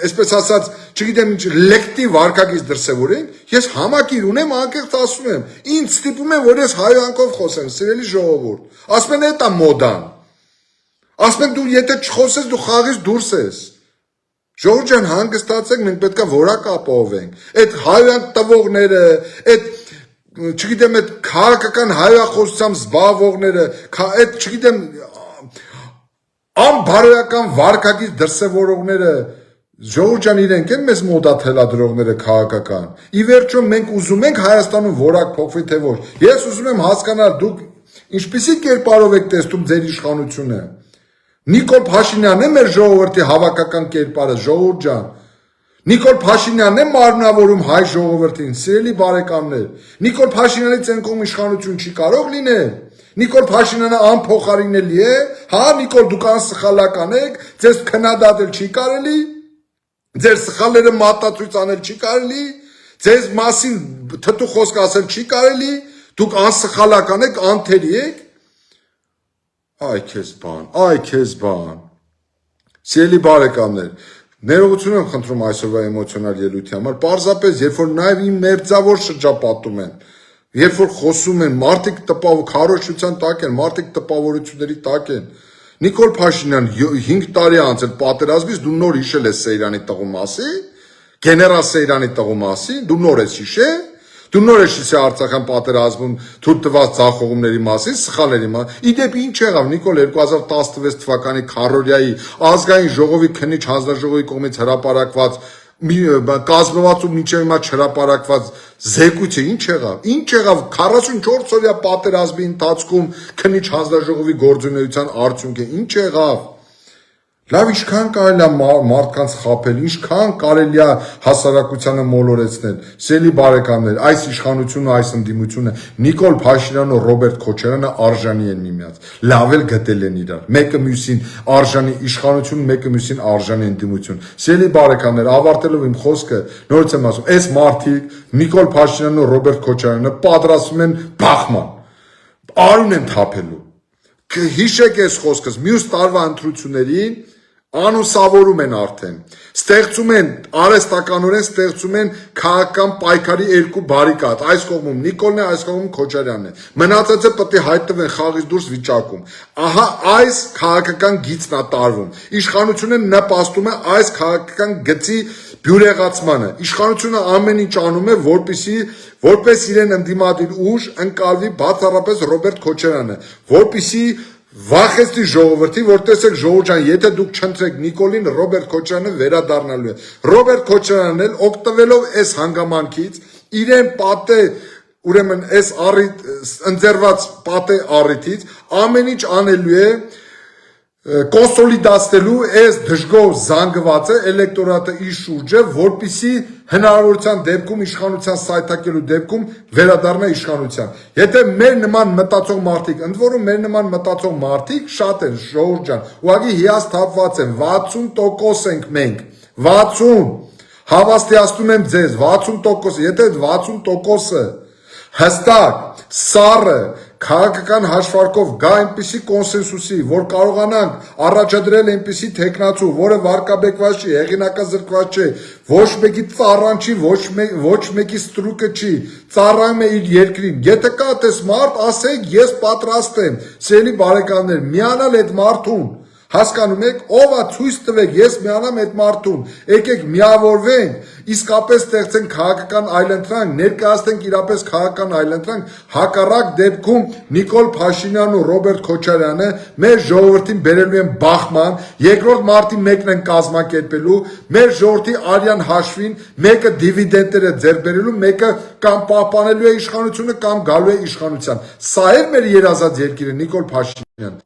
այսպես ասած, չգիտեմ ինչ, լեկտիվ վարկագիծ դրսևորենք, ես համակիր ունեմ, անկեղծ ասում եմ, ինձ ստիպում են, որ ես հայոյանքով խոսեմ, սիրելի ժողովուրդ, ասում են էտա մոդան, ասում են դու եթե չխոսես, դու խաղից դուրս ես։ Ժողովուրդ ջան, հանգստացեք, մենք պետք է որակ ապահովենք։ Այդ հայոյանք տվողները, այդ չգիտեմ, այդ քաղաքական հայախոսությամբ զբաղվողները, այդ չգիտեմ, անբարոյական վարկագիծ դրսևորողները, ժողովուրդ ջան, իրենք են մեզ մոդա թելադրողները քաղաքական։ Ի վերջո մենք ուզում ենք Հայաստանում որակ փոխվի թե ոչ։ Ես ուզում եմ հասկանալ, դուք ինչպիսի կերպարով եք տեսնում ձեր իշխանությունը։ Նիկոլ Փաշինյանն է մեր ժողովրդի հավաքական կերպարը, ժողովուրդ ջան։ Նիկոլ Փաշինյանն է մարմնավորում հայ ժողովրդին, սիրելի բարեկամներ։ Նիկոլ Փաշինյանի ցանկում իշխանություն չի կարող լինել։ Նիկոլ Փաշինյանը անփոխարինելի է, հա, Նիկոլ դուք անսխալական եք, ձեզ քննադատել չի կարելի, ձեր սխալները մատածույց անել չի կարելի, ձեզ մասին թթու խոսք ասել չի կարելի, դուք անսխալական եք, անթերի եք։ Այ քեզ բան։ Սիրելի բարեկամներ, ներողություն եմ խնդրում այսօրվա էմոցիոնալ ելույթի համար, պարզապես երբ որ նաև իմ մերձավոր շրջապատում են, երբ որ խոսում են, մարդիկ քարոզչության տակ են, մարդիկ տպավորությունների տակ են։ Նիկոլ Փաշինյան 5 տարի անց այդ պատերազմից դու նոր հիշել ես Սեյրանի տղու մասին, գեներալ Սեյրանի տղու մասին, դու նոր ես հիշել։ Դու նոր ես հիշել Արցախյան պատերազմում թույլ տված ձախողումների մասին, սխալների մասին։ Իդեպ ինչ եղավ Նիկոլ 2016 թվականի քարորիայի ազգային ժողովի քննիչ հանձնաժողովի կողմից հրապարակված կազմված ու մինչև հիմա չհրապարակված զեկույցը ինչ եղավ 44 օրյա պատերազմի ընթացքում քննիչ հանձնաժողովի գործունեության արդյունքը ինչ եղավ։ Լավ, ինչքան կարելի է մարդկանց խաբել, ինչքան կարելի է հասարակությանը մոլորեցնել։ Սիրելի բարեկամներ, այս իշխանությունը, այս ընդդիմությունը Նիկոլ Փաշինյանն ու Ռոբերտ Քոչարյանը արժանի են միմյանց։ Լավ էլ գտել են իրար։ Մեկը մյուսին արժանի իշխանություն, մեկը մյուսին արժանի ընդդիմություն։ Սիրելի բարեկամներ, ավարտելով իմ խոսքը, նորից եմ ասում, այս մարդիկ Նիկոլ Փաշինյանն ու Ռոբերտ Քոչարյանը պատրաստվում են բախման։ Արուն են թափելու։ Հիշեք այս խոսքս, մյուս տարվա ընտրություններին անուսավորում են արդեն, ստեղծում են, արհեստականորեն ստեղծում են քաղաքական պայքարի երկու բարիկադ, այս կողմում Նիկոլն է, այս կողմում Քոչարյանն է, մնացածը պետք է հայտնվեն խաղից դուրս վիճակում, ահա այս քաղաքական գիծն է տարվում, իշխանությունը նպաստում է այս քաղաքական գծի բյուրեղացմանը, իշխանությունը ամեն ինչ անում է, որպես իրեն ընդդիմադիր ուժ ընկալվի բացառապես Ռոբերտ Քոչարյանը, որպեսզի վախեցնի ժողովրդի, որ տեսեք ժողովուրդ ջան, եթե դուք չընտրեք Նիկոլին, Ռոբերտ Քոչարյանը վերադառնալու է։ Ռոբերտ Քոչարյանն էլ օգտվելով այս հանգամանքից, իրեն պատե, ուրեմն այս ընձեռված պատե առիթից ամեն ինչ անելու է կոնսոլիդացնելու այս դժգոհ զանգվածը էլեկտորատը իր շուրջը, որպեսզի հնարավորության դեպքում իշխանության սայթակելու դեպքում վերադառնա իշխանության։ Եթե մեր նման մտածող մարդիկ, ընդ որում մեր նման մտածող մարդիկ շատ են, ժողովուրդ ջան, ուղղակի հիասթափված են, 60% ենք մենք, 60, հավաստիացնում եմ ձեզ, 60%, եթե այդ 60%-ը հստակ, սառը, քաղաքական հաշվարկով գա այնպիսի կոնսենսուսի, որ կարողանանք առաջադրել այնպիսի տեխնացու, որը վարկաբեկված չի, հեղինակազրկված չի, ոչ մեկի ծառան չի, ոչ մեկի ստրուկը չի, ծառայում է իր երկրին։ Եթե կա այդպես մարդ, ասեք ես պատրաստ եմ, սիրելի բարեկամներ, միանալ այդ մարդուն։ Հասկանում եք, ով է ցույց տվեք, ես միանամ այդ մարդուն, եկեք միավորվենք, իսկապես ստեղծենք քաղաքական այլընտրանք, ներկայացնենք իրապես քաղաքական այլընտրանք, հակառակ դեպքում Նիկոլ Փաշինյանն ու Ռոբերտ Քոչարյանը մեր ժողովրդին բերելու են բախման, երկրորդ մարտի մեկն են կազմակերպելու, մեր ժողովրդի արյան հաշվին մեկը դիվիդենտները ձեռք բերելու, մեկը կամ պահպանելու է իշխանությունը, կամ գալու է իշխանության։ Սա է մեր երազած երկիրը, Նիկոլ Փաշինյան։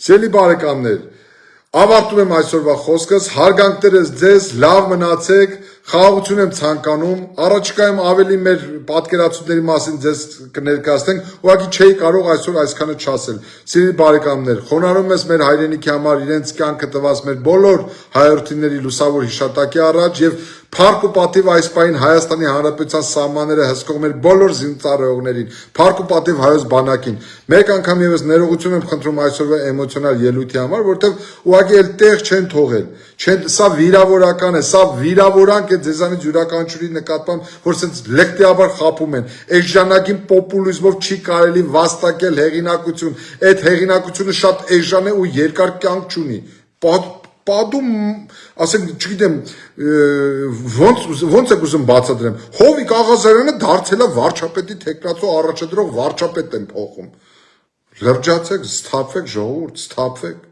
Սիրելի բարեկամներ, ավարտում եմ այսօրվա խոսքս, հարգանքներս ձեզ, լավ մնացեք, խաղաղություն եմ ցանկանում, առաջիկայում ավելի մեր պատկերացումների մասին ձեզ կներկայացնենք, ուղղակի չէի կարող այսօր այսքանը չասել։ Սիրելի բարեկամներ, խոնարհում ես մեր հայրենիքի համար իրենց կյանքը տված մեր բոլոր հայրենիների լուսավոր հիշատակի առաջ եւ Փառք ու պատիվ այս պահին Հայաստանի Հանրապետության սահմանները հսկող մեր բոլոր զինծառայողներին, փառք ու պատիվ հայոց բանակին։ Մեկ անգամ եւս ներողություն եմ խնդրում այսօրվա էմոցիոնալ ելույթի համար, որովհետեւ ուղղակի էլ տեղ չեն թողել։ Սա վիրավորական է, սա վիրավորանք է ձեզանից յուրաքանչյուրի նկատմամբ, որ սենց լեկտիաբար խափում են։ Այս ժամանակին պոպուլիզմով չի կարելի վաստակել հեղինակություն։ Այդ հեղինակությունը շատ էժան է ու երկար կյանք չունի։ Պատում, ասենք, չգիտեմ, ոնց եք ուզում բացատրեմ, Հովիկ Աղազարյանը դարձել է վարչապետի տեխնացու առաջադրող վարչապետ են փոխում։ Լրջացեք, սթափվեք ժողովուրդ, սթափվեք։